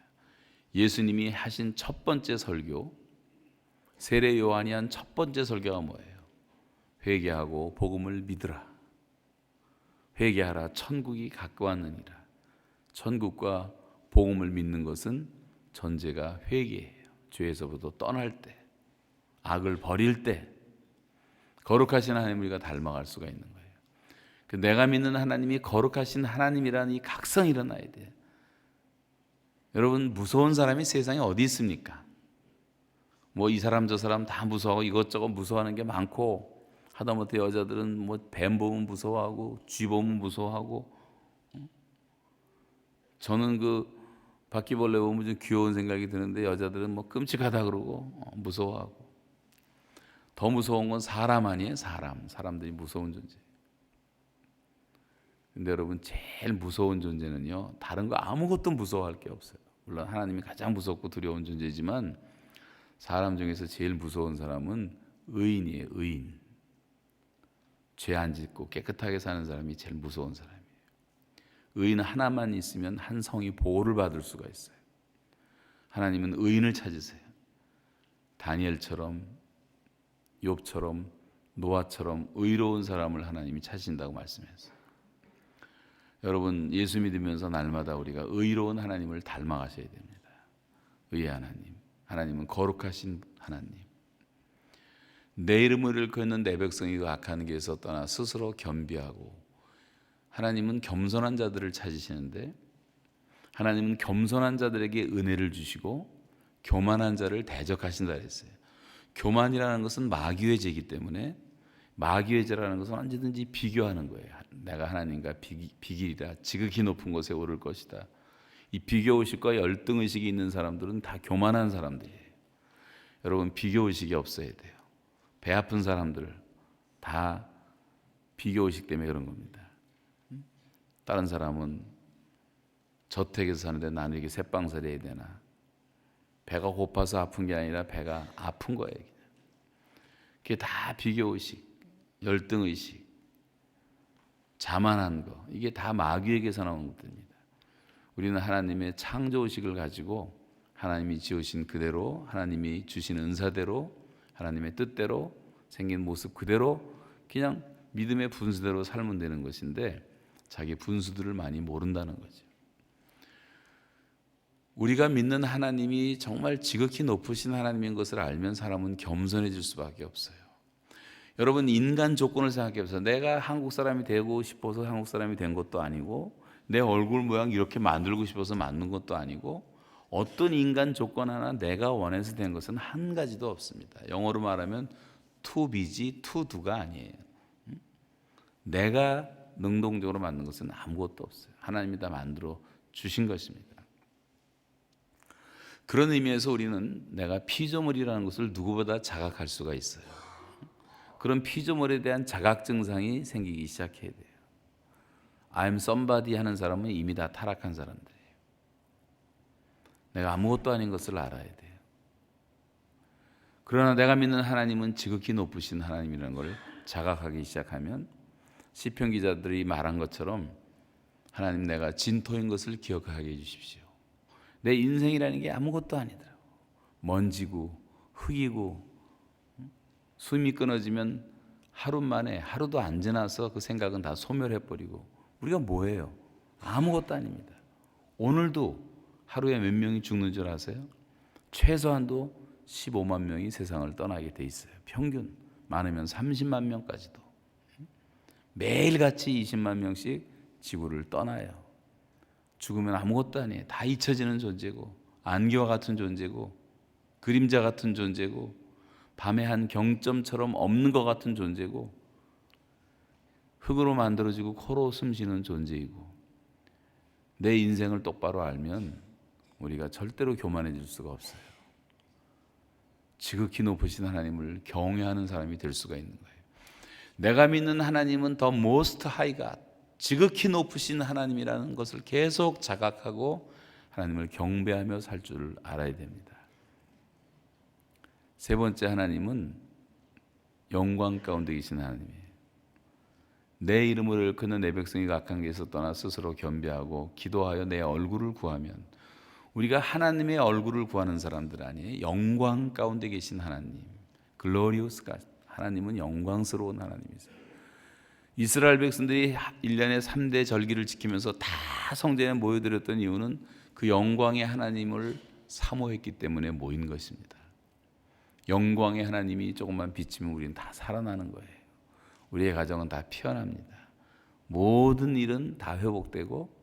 [SPEAKER 1] 예수님이 하신 첫 번째 설교, 세례 요한이 한 첫 번째 설교가 뭐예요? 회개하고 복음을 믿으라. 회개하라. 천국이 가까웠느니라. 천국과 복음을 믿는 것은 전제가 회개예요. 죄에서부터 떠날 때, 악을 버릴 때 거룩하신 하나님을 우리가 닮아갈 수가 있는 거예요. 내가 믿는 하나님이 거룩하신 하나님이라는 이 각성이 일어나야 돼요. 여러분, 무서운 사람이 세상에 어디 있습니까? 뭐 이 사람 저 사람 다 무서워하고 이것저것 무서워하는 게 많고, 하다못해 여자들은 뭐 뱀 보면 무서워하고 쥐 보면 무서워하고, 저는 그 바퀴벌레 보면 좀 귀여운 생각이 드는데 여자들은 뭐 끔찍하다 그러고 무서워하고. 더 무서운 건 사람 아니에요? 사람들이 무서운 존재. 근데 여러분, 제일 무서운 존재는요, 다른 거 아무것도 무서워할 게 없어요. 물론 하나님이 가장 무섭고 두려운 존재지만 사람 중에서 제일 무서운 사람은 의인이에요. 의인. 죄 안 짓고 깨끗하게 사는 사람이 제일 무서운 사람이에요. 의인 하나만 있으면 한 성이 보호를 받을 수가 있어요. 하나님은 의인을 찾으세요. 다니엘처럼, 욥처럼, 노아처럼 의로운 사람을 하나님이 찾으신다고 말씀했어요. 여러분, 예수 믿으면서 날마다 우리가 의로운 하나님을 닮아가셔야 됩니다. 의의 하나님, 하나님은 거룩하신 하나님. 내 이름을 잃고 있는 내 백성이 그 악한 길에서 떠나 스스로 겸비하고, 하나님은 겸손한 자들을 찾으시는데 하나님은 겸손한 자들에게 은혜를 주시고 교만한 자를 대적하신다 했어요. 교만이라는 것은 마귀의 죄이기 때문에, 마귀의 죄라는 것은 언제든지 비교하는 거예요. 내가 하나님과 비길이라 지극히 높은 곳에 오를 것이다. 이 비교의식과 열등의식이 있는 사람들은 다 교만한 사람들이에요. 여러분, 비교의식이 없어야 돼요. 배 아픈 사람들 다 비교의식 때문에 그런 겁니다. 다른 사람은 저택에서 사는데 나는 이렇게 새빵살이 해야 되나. 배가 고파서 아픈 게 아니라 배가 아픈 거예요. 그게 다 비교의식, 열등의식, 자만한 거, 이게 다 마귀에게서 나온 것들입니다. 우리는 하나님의 창조의식을 가지고 하나님이 지으신 그대로, 하나님이 주신 은사대로, 하나님의 뜻대로 생긴 모습 그대로 그냥 믿음의 분수대로 살면 되는 것인데, 자기 분수들을 많이 모른다는 거죠. 우리가 믿는 하나님이 정말 지극히 높으신 하나님인 것을 알면 사람은 겸손해질 수밖에 없어요. 여러분, 인간 조건을 생각해 보세요. 내가 한국 사람이 되고 싶어서 한국 사람이 된 것도 아니고, 내 얼굴 모양 이렇게 만들고 싶어서 만든 것도 아니고, 어떤 인간 조건 하나 내가 원해서 된 것은 한 가지도 없습니다. 영어로 말하면 to be지 to do가 아니에요. 내가 능동적으로 만든 것은 아무것도 없어요. 하나님이 다 만들어 주신 것입니다. 그런 의미에서 우리는 내가 피조물이라는 것을 누구보다 자각할 수가 있어요. 그런 피조물에 대한 자각 증상이 생기기 시작해야 돼요. I'm somebody 하는 사람은 이미 다 타락한 사람들이에요. 내가 아무것도 아닌 것을 알아야 돼요. 그러나 내가 믿는 하나님은 지극히 높으신 하나님이라는 걸 자각하기 시작하면, 시편 기자들이 말한 것처럼 하나님, 내가 진토인 것을 기억하게 해주십시오. 내 인생이라는 게 아무것도 아니더라고. 먼지고 흙이고, 숨이 끊어지면 하루 만에, 하루도 안 지나서 그 생각은 다 소멸해버리고, 우리가 뭐예요? 아무것도 아닙니다. 오늘도 하루에 몇 명이 죽는 줄 아세요? 최소한도 15만 명이 세상을 떠나게 돼 있어요. 평균 많으면 30만 명까지도. 매일같이 20만 명씩 지구를 떠나요. 죽으면 아무것도 아니에요. 다 잊혀지는 존재고, 안개와 같은 존재고, 그림자 같은 존재고, 밤의 한 경점처럼 없는 것 같은 존재고, 흙으로 만들어지고 코로 숨쉬는 존재이고, 내 인생을 똑바로 알면 우리가 절대로 교만해질 수가 없어요. 지극히 높으신 하나님을 경외하는 사람이 될 수가 있는 거예요. 내가 믿는 하나님은 The Most High God, 지극히 높으신 하나님이라는 것을 계속 자각하고 하나님을 경배하며 살 줄 알아야 됩니다. 세 번째, 하나님은 영광 가운데 계신 하나님이에요. 내 이름을 일컫는 내 백성이 악한 길에서 떠나 스스로 겸비하고 기도하여 내 얼굴을 구하면, 우리가 하나님의 얼굴을 구하는 사람들 아니에요. 영광 가운데 계신 하나님, 글로리우스 가, 하나님은 영광스러운 하나님이세요. 이스라엘 백성들이 1년에 3대 절기를 지키면서 다 성전에 모여들었던 이유는 그 영광의 하나님을 사모했기 때문에 모인 것입니다. 영광의 하나님이 조금만 비치면 우리는 다 살아나는 거예요. 우리의 가정은 다 피어납니다. 모든 일은 다 회복되고,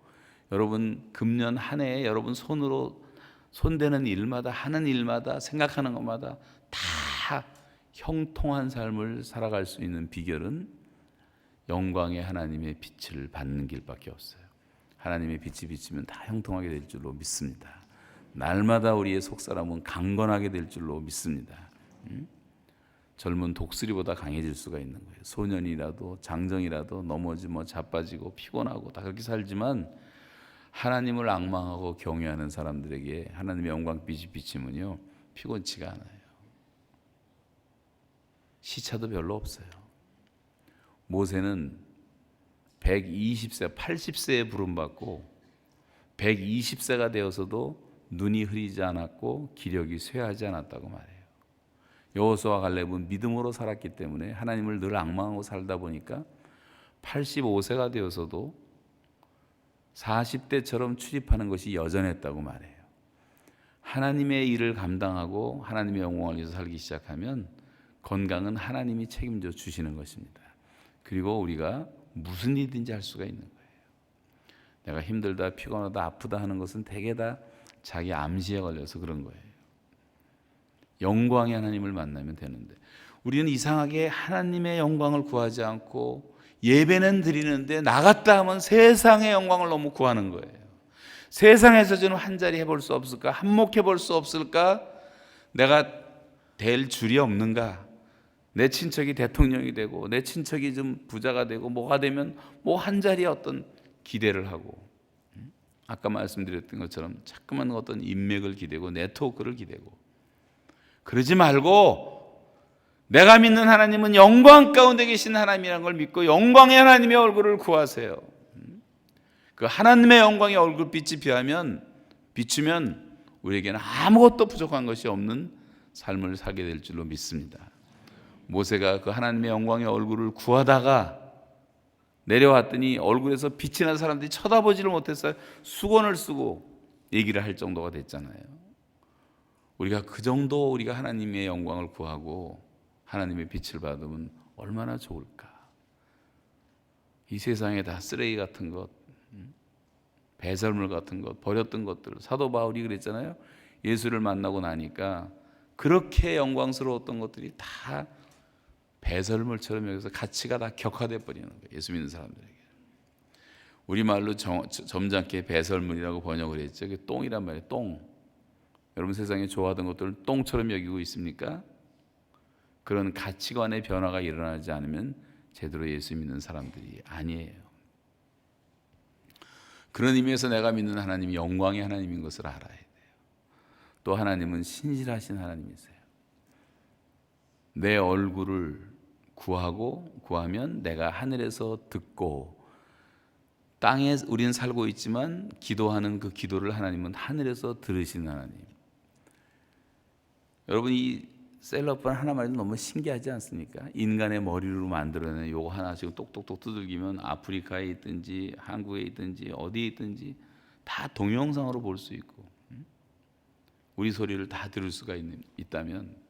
[SPEAKER 1] 여러분 금년 한 해에 여러분 손으로 손대는 일마다, 하는 일마다, 생각하는 것마다 다 형통한 삶을 살아갈 수 있는 비결은 영광의 하나님의 빛을 받는 길밖에 없어요. 하나님의 빛이 비치면 다 형통하게 될 줄로 믿습니다. 날마다 우리의 속사람은 강건하게 될 줄로 믿습니다. 젊은 독수리보다 강해질 수가 있는 거예요. 소년이라도 장정이라도 넘어지고 자빠지고 피곤하고 다 그렇게 살지만, 하나님을 앙망하고 경외하는 사람들에게 하나님의 영광빛이 비치면요, 피곤치가 않아요. 시차도 별로 없어요. 모세는 120세, 80세에 부름받고 120세가 되어서도 눈이 흐리지 않았고 기력이 쇠하지 않았다고 말해요. 여호수아와 갈렙은 믿음으로 살았기 때문에 하나님을 늘 앙망하고 살다 보니까 85세가 되어서도 40대처럼 출입하는 것이 여전했다고 말해요. 하나님의 일을 감당하고 하나님의 영광을 위해서 살기 시작하면 건강은 하나님이 책임져 주시는 것입니다. 그리고 우리가 무슨 일이든지 할 수가 있는 거예요. 내가 힘들다, 피곤하다, 아프다 하는 것은 대개 다 자기 암시에 걸려서 그런 거예요. 영광의 하나님을 만나면 되는데 우리는 이상하게 하나님의 영광을 구하지 않고 예배는 드리는데 나갔다 하면 세상의 영광을 너무 구하는 거예요. 세상에서 좀 한 자리 해볼 수 없을까? 한몫 해볼 수 없을까? 내가 될 줄이 없는가? 내 친척이 대통령이 되고 내 친척이 좀 부자가 되고 뭐가 되면 뭐 한 자리에 어떤 기대를 하고, 아까 말씀드렸던 것처럼 자꾸만 어떤 인맥을 기대고 네트워크를 기대고, 그러지 말고 내가 믿는 하나님은 영광 가운데 계신 하나님이라는 걸 믿고 영광의 하나님의 얼굴을 구하세요. 그 하나님의 영광의 얼굴빛이 비추면 우리에게는 아무것도 부족한 것이 없는 삶을 살게 될 줄로 믿습니다. 모세가 그 하나님의 영광의 얼굴을 구하다가 내려왔더니 얼굴에서 빛이 난 사람들이 쳐다보지를 못해서 수건을 쓰고 얘기를 할 정도가 됐잖아요. 우리가 그 정도 우리가 하나님의 영광을 구하고 하나님의 빛을 받으면 얼마나 좋을까. 이 세상에 다 쓰레기 같은 것, 배설물 같은 것, 버렸던 것들, 사도 바울이 그랬잖아요. 예수를 만나고 나니까 그렇게 영광스러웠던 것들이 다 배설물처럼 여기서 가치가 다 격화돼 버리는 거예요. 예수 믿는 사람들에게. 우리말로 점잖게 배설물이라고 번역을 했죠. 그게 똥이란 말이에요. 똥. 여러분 세상에 좋아하던 것들을 똥처럼 여기고 있습니까? 그런 가치관의 변화가 일어나지 않으면 제대로 예수 믿는 사람들이 아니에요. 그런 의미에서 내가 믿는 하나님이 영광의 하나님인 것을 알아야 돼요. 또 하나님은 신실하신 하나님이세요. 내 얼굴을 구하면 내가 하늘에서 듣고, 땅에 우리는 살고 있지만 기도하는 그 기도를 하나님은 하늘에서 들으시는 하나님. 여러분 이 셀럽판 하나만 해도 너무 신기하지 않습니까? 인간의 머리로 만들어낸 요거 하나씩 똑똑똑 두들기면 아프리카에 있든지 한국에 있든지 어디에 있든지 다 동영상으로 볼 수 있고, 우리 소리를 다 들을 수가 있다면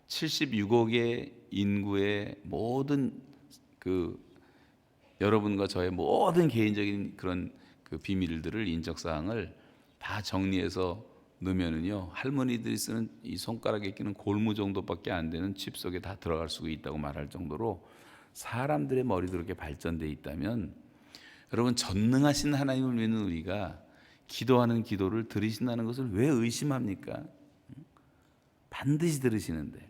[SPEAKER 1] 76억의 인구의 모든 그 여러분과 저의 모든 개인적인 그런 그 비밀들을, 인적 사항을 다 정리해서 넣으면은요, 할머니들이 쓰는 이 손가락에 끼는 골무 정도밖에 안 되는 칩 속에 다 들어갈 수 있다고 말할 정도로 사람들의 머리도 그렇게 발전되어 있다면, 여러분 전능하신 하나님을 믿는 우리가 기도하는 기도를 들으신다는 것을 왜 의심합니까? 반드시 들으시는데,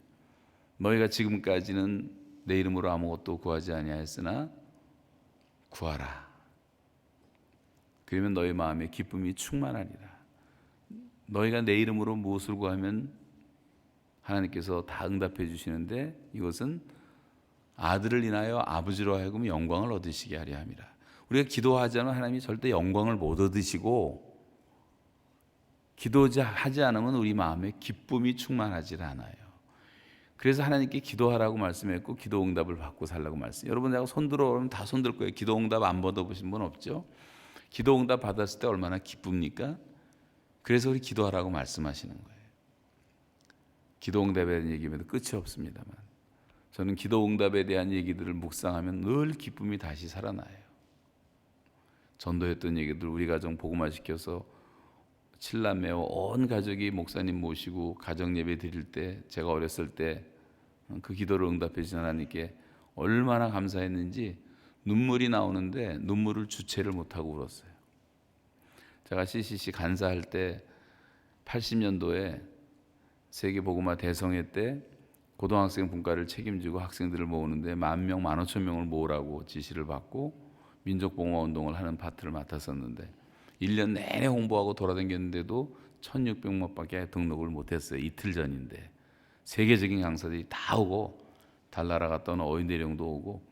[SPEAKER 1] 너희가 지금까지는 내 이름으로 아무것도 구하지 아니하였으나 구하라. 그러면 너희 마음에 기쁨이 충만하리라. 너희가 내 이름으로 무엇을 구하면 하나님께서 다 응답해 주시는데, 이것은 아들을 인하여 아버지로 하여금 영광을 얻으시게 하려 함이라. 우리가 기도하지 않으면 하나님이 절대 영광을 못 얻으시고, 기도하지 않으면 우리 마음에 기쁨이 충만하지 않아요. 그래서 하나님께 기도하라고 말씀했고 기도 응답을 받고 살라고 말씀. 여러분 내가 손들어 그러면 다 손들 거예요. 기도 응답 안 받아보신 분 없죠? 기도 응답 받았을 때 얼마나 기쁩니까? 그래서 우리 기도하라고 말씀하시는 거예요. 기도 응답에 대한 얘기면 끝이 없습니다만, 저는 기도 응답에 대한 얘기들을 묵상하면 늘 기쁨이 다시 살아나요. 전도했던 얘기들, 우리 가정 복음화시켜서 7남매와 온 가족이 목사님 모시고 가정 예배 드릴 때, 제가 어렸을 때 그 기도를 응답해 주신 하나님께 얼마나 감사했는지 눈물이 나오는데 눈물을 주체를 못하고 울었어요. 제가 CCC 간사할 때 80년도에 세계 복음화 대성회 때 고등학생 분과를 책임지고 학생들을 모으는데 10,000명, 15,000명을 모으라고 지시를 받고 민족복음화 운동을 하는 파트를 맡았었는데, 1년 내내 홍보하고 돌아다녔는데도 1,600명밖에 등록을 못했어요. 이틀 전인데 세계적인 강사들이 다 오고, 달나라 갔다 온 어인대령도 오고,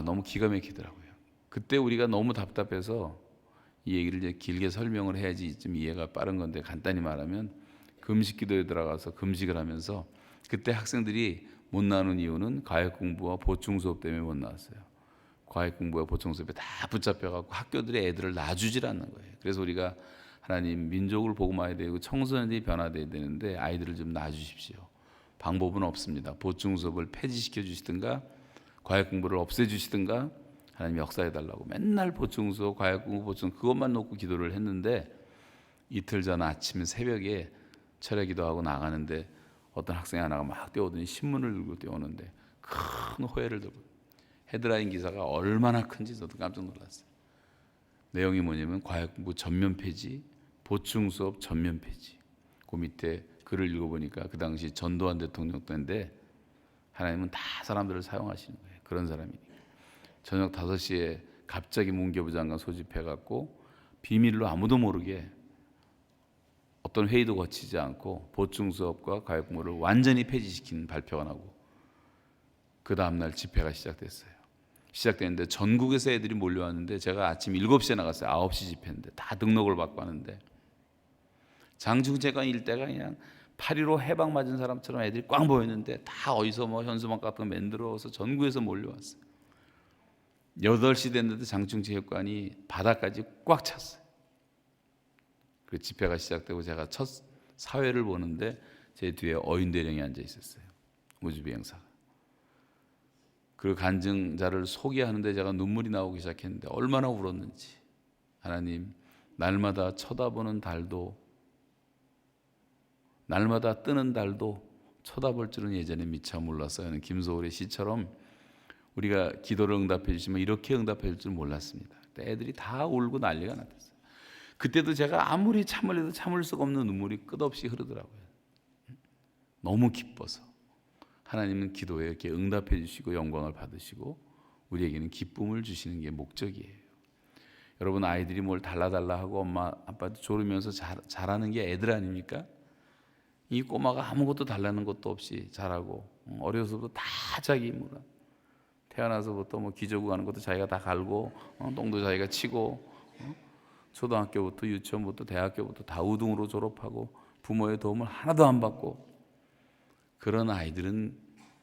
[SPEAKER 1] 너무 기가 막히더라고요. 그때 우리가 너무 답답해서 이 얘기를 이제 길게 설명을 해야지 좀 이해가 빠른 건데, 간단히 말하면 금식기도에 들어가서 금식을 하면서, 그때 학생들이 못 나오는 이유는 과학 공부와 보충 수업 때문에 못 나왔어요. 과학 공부와 보충 수업에 다 붙잡혀갖고 학교들의 애들을 놔주질 않는 거예요. 그래서 우리가 하나님 민족을 복음화해야 되고 청소년들이 변화돼야 되는데 아이들을 좀 놔주십시오. 방법은 없습니다. 보충 수업을 폐지시켜 주시든가 과외 공부를 없애주시든가 하나님 역사해달라고 맨날 보충 수업, 과외 공부, 보충 그것만 놓고 기도를 했는데 이틀 전 아침 새벽에 철야 기도하고 나가는데 어떤 학생 하나가 막 뛰어오더니 신문을 들고 뛰어오는데 큰 호해를 들고 헤드라인 기사가 얼마나 큰지 저도 깜짝 놀랐어요. 내용이 뭐냐면 과외 공부 전면 폐지, 보충 수업 전면 폐지. 그 밑에 글을 읽어보니까 그 당시 전두환 대통령 때인데 하나님은 다 사람들을 사용하시는 거예요. 그런 사람이니까. 저녁 5시에 갑자기 문교부 장관 소집해갖고 비밀로 아무도 모르게 어떤 회의도 거치지 않고 보충 수업과 과외 공부를 완전히 폐지시킨 발표가 나고 그 다음날 집회가 시작됐는데 전국에서 애들이 몰려왔는데 제가 아침 7시에 나갔어요. 9시 집회인데 다 등록을 받고 하는데 장충체관 일대가 그냥 8.15 해방 맞은 사람처럼 애들이 꽝 보였는데 다 어디서 뭐 현수막 같은 거 만들어서 전국에서 몰려왔어요. 8시 됐는데 장충체육관이 바닥까지 꽉 찼어요. 그 집회가 시작되고 제가 첫 사회를 보는데 제 뒤에 어윤대령이 앉아 있었어요. 우주비행사가. 그 간증자를 소개하는데 제가 눈물이 나오기 시작했는데 얼마나 울었는지. 하나님, 날마다 쳐다보는 달도, 날마다 뜨는 달도 쳐다볼 줄은 예전에 미처 몰랐어요 하는 김소월의 시처럼 우리가 기도를 응답해 주시면 이렇게 응답해 줄 줄 몰랐습니다. 애들이 다 울고 난리가 났어요. 그때도 제가 아무리 참으려도 참을 수가 없는 눈물이 끝없이 흐르더라고요. 너무 기뻐서. 하나님은 기도에 이렇게 응답해 주시고 영광을 받으시고 우리에게는 기쁨을 주시는 게 목적이에요. 여러분 아이들이 뭘 달라달라 하고 엄마 아빠도 조르면서 잘하는 게 애들 아닙니까? 이 꼬마가 아무것도 달라는 것도 없이 잘하고 어려서부터 다 자기 힘으로 태어나서부터 뭐 기저귀 가는 것도 자기가 다 갈고 똥도 자기가 치고 초등학교부터 유치원부터 대학교부터 다 우등으로 졸업하고 부모의 도움을 하나도 안 받고 그런 아이들은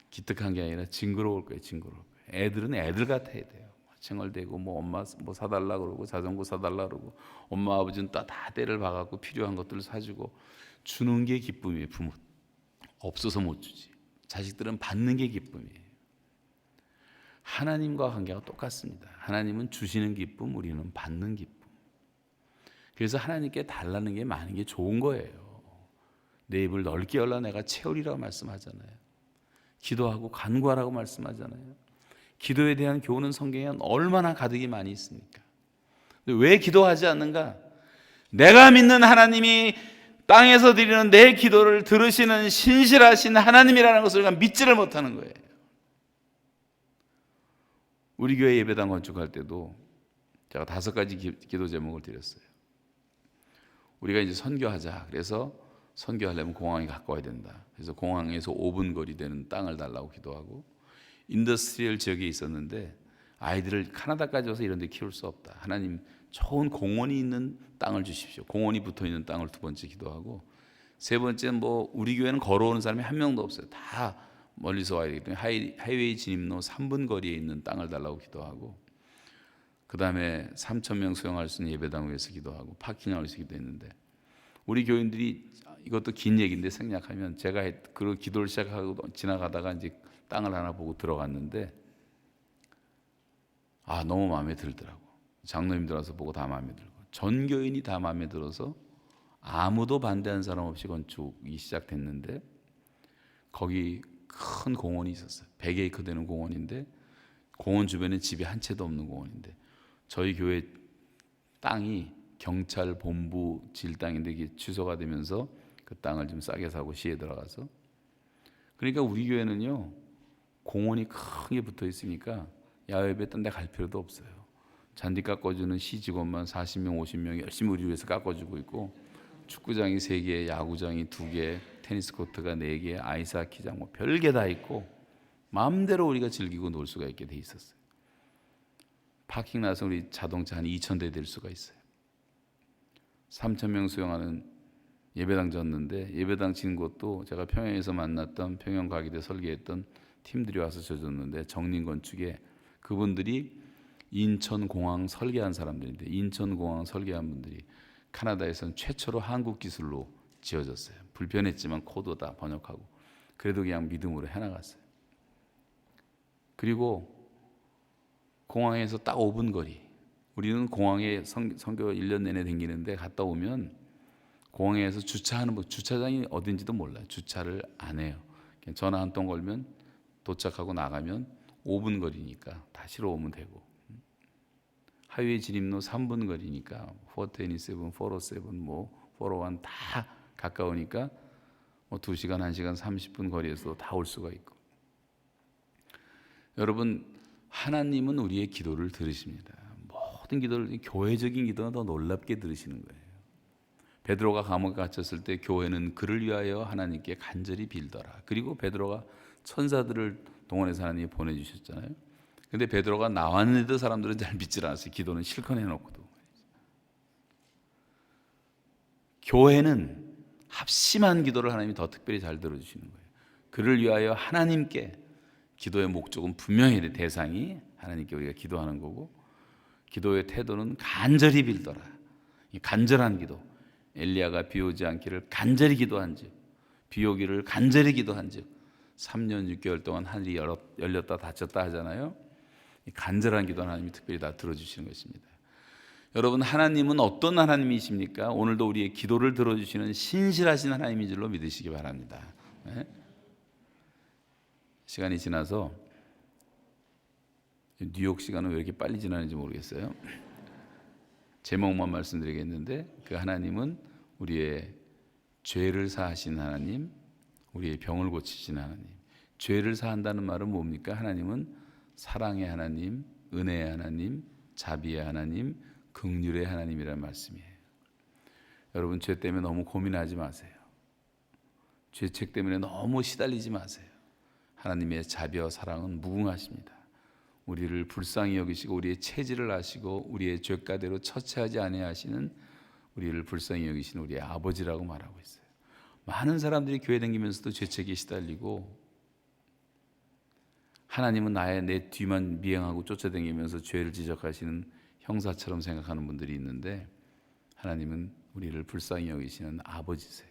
[SPEAKER 1] 기특한 게 아니라 징그러울 거예요. 징그러울 거예요. 애들은 애들 같아야 돼요. 칭얼대고 뭐 엄마 뭐 사달라 그러고 자전거 사달라 그러고 엄마 아버지는 다 때를 박아갖고 필요한 것들을 사주고 주는 게 기쁨이에요. 부모 없어서 못 주지. 자식들은 받는 게 기쁨이에요. 하나님과 관계가 똑같습니다. 하나님은 주시는 기쁨, 우리는 받는 기쁨. 그래서 하나님께 달라는 게 많은 게 좋은 거예요. 내 입을 넓게 열라 내가 채우리라고 말씀하잖아요. 기도하고 간구하라고 말씀하잖아요. 기도에 대한 교훈은 성경에 얼마나 가득이 많이 있습니까? 왜 기도하지 않는가? 내가 믿는 하나님이 땅에서 드리는 내 기도를 들으시는 신실하신 하나님이라는 것을 우리가 믿지를 못하는 거예요. 우리 교회 예배당 건축할 때도 제가 5가지 기도 제목을 드렸어요. 우리가 이제 선교하자. 그래서 선교하려면 공항이 가까워야 된다. 그래서 공항에서 5분 거리 되는 땅을 달라고 기도하고 인더스트리얼 지역에 있었는데 아이들을 카나다까지 와서 이런 데 키울 수 없다. 하나님 좋은 공원이 있는 땅을 주십시오. 공원이 붙어있는 땅을 2번째 기도하고 3번째는 뭐 우리 교회는 걸어오는 사람이 한 명도 없어요. 다 멀리서 와야 되기 때문에 하이웨이 진입로 3분 거리에 있는 땅을 달라고 기도하고 그 다음에 3,000명 수용할 수 있는 예배당을 위해서 기도하고 파킹을 위해서 기도했는데 우리 교인들이 이것도 긴 얘기인데 생략하면 제가 그 기도를 시작하고 지나가다가 이제 땅을 하나 보고 들어갔는데 너무 마음에 들더라고. 장로님들 와서 보고 다 마음에 들고 전 교인이 다 마음에 들어서 아무도 반대한 사람 없이 건축이 시작됐는데 거기 큰 공원이 있었어요. 100에이커 되는 공원인데 공원 주변에 집이 한 채도 없는 공원인데 저희 교회 땅이 경찰 본부 질 땅인데 이게 취소가 되면서 그 땅을 좀 싸게 사고 시에 들어가서 그러니까 우리 교회는요 공원이 크게 붙어 있으니까 야외 예배 딴 데 갈 필요도 없어요. 잔디 깎아주는 시 직원만 40명 50명 열심히 우리 위해서 깎아주고 있고 축구장이 3개, 야구장이 2개, 테니스 코트가 4개, 아이스하키장 뭐 별게 다 있고 마음대로 우리가 즐기고 놀 수가 있게 돼 있었어요. 파킹 나서 우리 자동차 한 2,000대 될 수가 있어요. 3,000명 수용하는 예배당 졌는데 예배당 진 곳도 제가 평양에서 만났던 평양과기대 설계했던 팀들이 와서 져줬는데 정린건축에 그분들이 인천공항 설계한 사람들인데 인천공항 설계한 분들이 캐나다에서는 최초로 한국 기술로 지어졌어요. 불편했지만 코드 다 번역하고 그래도 그냥 믿음으로 해나갔어요. 그리고 공항에서 딱 5분 거리. 우리는 공항에 선교 1년 내내 다니는데 갔다 오면 공항에서 주차하는 주차장이 어딘지도 몰라요. 주차를 안 해요. 그냥 전화 한 통 걸면 도착하고 나가면 5분 거리니까 다시로 오면 되고, 하이웨이 진입로 3분 거리니까 427, 407, 401 다 가까우니까 2시간, 1시간 30분 거리에서 다 올 수가 있고. 여러분, 하나님은 우리의 기도를 들으십니다. 모든 기도를, 교회적인 기도는 더 놀랍게 들으시는 거예요. 베드로가 감옥에 갇혔을 때 교회는 그를 위하여 하나님께 간절히 빌더라. 그리고 베드로가 천사들을 동원해서 하나님이 보내주셨잖아요. 근데 베드로가 나왔는데도 사람들은 잘 믿질 않았어요. 기도는 실컷 해놓고도. 교회는 합심한 기도를 하나님이 더 특별히 잘 들어주시는 거예요. 그를 위하여 하나님께, 기도의 목적은 분명히 돼. 대상이 하나님께 우리가 기도하는 거고, 기도의 태도는 간절히 빌더라. 이 간절한 기도. 엘리야가 비 오지 않기를 간절히 기도한즉, 비 오기를 간절히 기도한즉 3년 6개월 동안 하늘이 열렸다 닫혔다 하잖아요. 이 간절한 기도 하나님이 특별히 다 들어주시는 것입니다. 여러분, 하나님은 어떤 하나님이십니까? 오늘도 우리의 기도를 들어주시는 신실하신 하나님인 줄로 믿으시기 바랍니다. 네? 시간이 지나서, 뉴욕 시간은 왜 이렇게 빨리 지나는지 모르겠어요. 제목만 말씀드리겠는데, 그 하나님은 우리의 죄를 사하신 하나님, 우리의 병을 고치신 하나님. 죄를 사한다는 말은 뭡니까? 하나님은 사랑의 하나님, 은혜의 하나님, 자비의 하나님, 긍휼의 하나님이라는 말씀이에요. 여러분, 죄 때문에 너무 고민하지 마세요. 죄책 때문에 너무 시달리지 마세요. 하나님의 자비와 사랑은 무궁하십니다. 우리를 불쌍히 여기시고 우리의 체질을 아시고 우리의 죄가대로 처치하지 아니하시는, 우리를 불쌍히 여기시는 우리의 아버지라고 말하고 있어요. 많은 사람들이 교회 다니면서도 죄책에 시달리고, 하나님은 내 뒤만 미행하고 쫓아다니면서 죄를 지적하시는 형사처럼 생각하는 분들이 있는데, 하나님은 우리를 불쌍히 여기시는 아버지세요.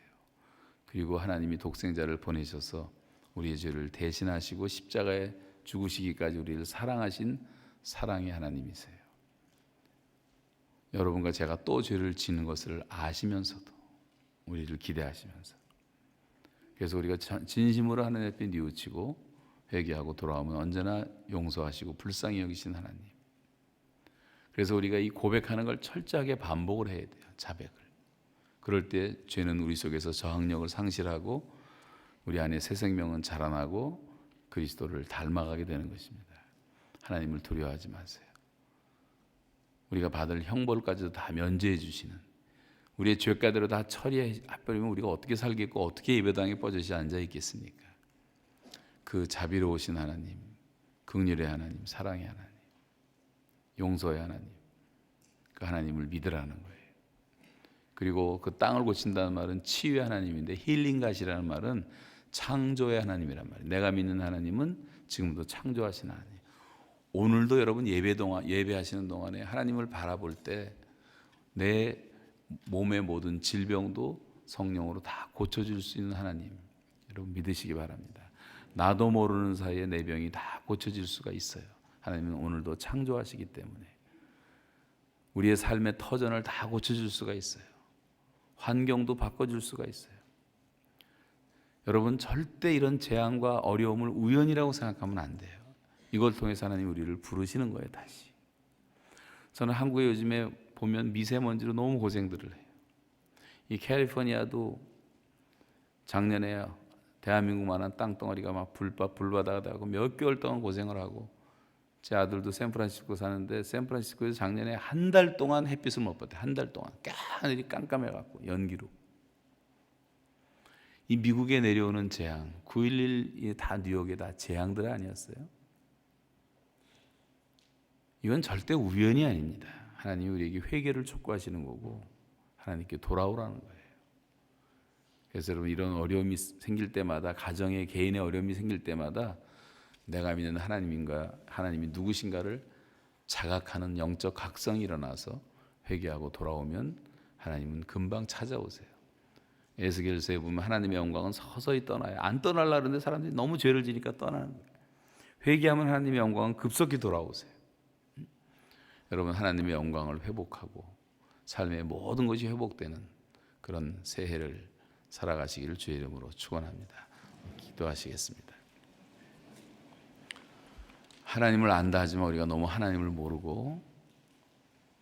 [SPEAKER 1] 그리고 하나님이 독생자를 보내셔서 우리의 죄를 대신하시고 십자가에 죽으시기까지 우리를 사랑하신 사랑의 하나님이세요. 여러분과 제가 또 죄를 짓는 것을 아시면서도 우리를 기대하시면서, 그래서 우리가 진심으로 하나님 앞에 뉘우치고 회개하고 돌아오면 언제나 용서하시고 불쌍히 여기신 하나님. 그래서 우리가 이 고백하는 걸 철저하게 반복을 해야 돼요. 자백을. 그럴 때 죄는 우리 속에서 저항력을 상실하고 우리 안에 새 생명은 자라나고 그리스도를 닮아가게 되는 것입니다. 하나님을 두려워하지 마세요. 우리가 받을 형벌까지도 다 면제해 주시는, 우리의 죄가대로 다 처리해 버리면 우리가 어떻게 살겠고 어떻게 예배당에 뻗어시 앉아 있겠습니까? 그 자비로우신 하나님, 긍휼의 하나님, 사랑의 하나님, 용서의 하나님, 그 하나님을 믿으라는 거예요. 그리고 그 땅을 고친다는 말은 치유의 하나님인데, 힐링갓이라는 말은 창조의 하나님이란 말이에요. 내가 믿는 하나님은 지금도 창조하신 하나님. 오늘도 여러분 예배하시는 동안에 하나님을 바라볼 때 내 몸의 모든 질병도 성령으로 다 고쳐줄 수 있는 하나님, 여러분 믿으시기 바랍니다. 나도 모르는 사이에 내 병이 다 고쳐질 수가 있어요. 하나님은 오늘도 창조하시기 때문에 우리의 삶의 터전을 다 고쳐줄 수가 있어요. 환경도 바꿔줄 수가 있어요. 여러분, 절대 이런 재앙과 어려움을 우연이라고 생각하면 안 돼요. 이걸 통해서 하나님 우리를 부르시는 거예요. 다시. 저는 한국에 요즘에 보면 미세먼지로 너무 고생들을 해요. 이 캘리포니아도 작년에 대한민국만한 땅덩어리가 막 불바다가 되고 몇 개월 동안 고생을 하고, 제 아들도 샌프란시스코 사는데 샌프란시스코에서 작년에 한 달 동안 햇빛을 못 봤대요. 한 달 동안 하늘이 깜깜해갖고 연기로. 이 미국에 내려오는 재앙, 9.11이 다 뉴욕에 다 재앙들 아니었어요? 이건 절대 우연이 아닙니다. 하나님이 우리에게 회개를 촉구하시는 거고 하나님께 돌아오라는 거예요. 그래서 여러분, 이런 어려움이 생길 때마다, 가정의 개인의 어려움이 생길 때마다 내가 믿는 하나님이 누구신가를 자각하는 영적 각성이 일어나서 회개하고 돌아오면 하나님은 금방 찾아오세요. 에스겔서에 보면 하나님의 영광은 서서히 떠나요. 안 떠날라 그러는데 사람들이 너무 죄를 지니까 떠나는 거예요. 회개하면 하나님의 영광은 급속히 돌아오세요. 여러분, 하나님의 영광을 회복하고 삶의 모든 것이 회복되는 그런 새해를 살아가시기를 주의 이름으로 축원합니다. 기도하시겠습니다. 하나님을 안다 하지만 우리가 너무 하나님을 모르고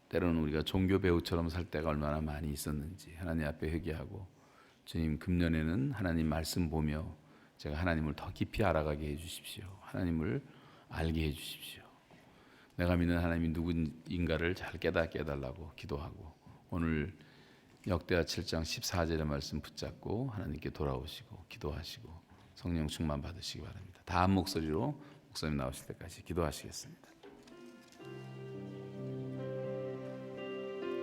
[SPEAKER 1] 때로는 우리가 종교 배우처럼 살 때가 얼마나 많이 있었는지 하나님 앞에 회개하고, 주님, 금년에는 하나님 말씀 보며 제가 하나님을 더 깊이 알아가게 해주십시오. 하나님을 알게 해주십시오. 내가 믿는 하나님이 누구인가를 잘 깨닫게 해달라고 기도하고, 오늘 역대하 7장 14절의 말씀 붙잡고 하나님께 돌아오시고 기도하시고 성령 충만 받으시기 바랍니다. 다 한 목소리로 목사님 나오실 때까지 기도하시겠습니다.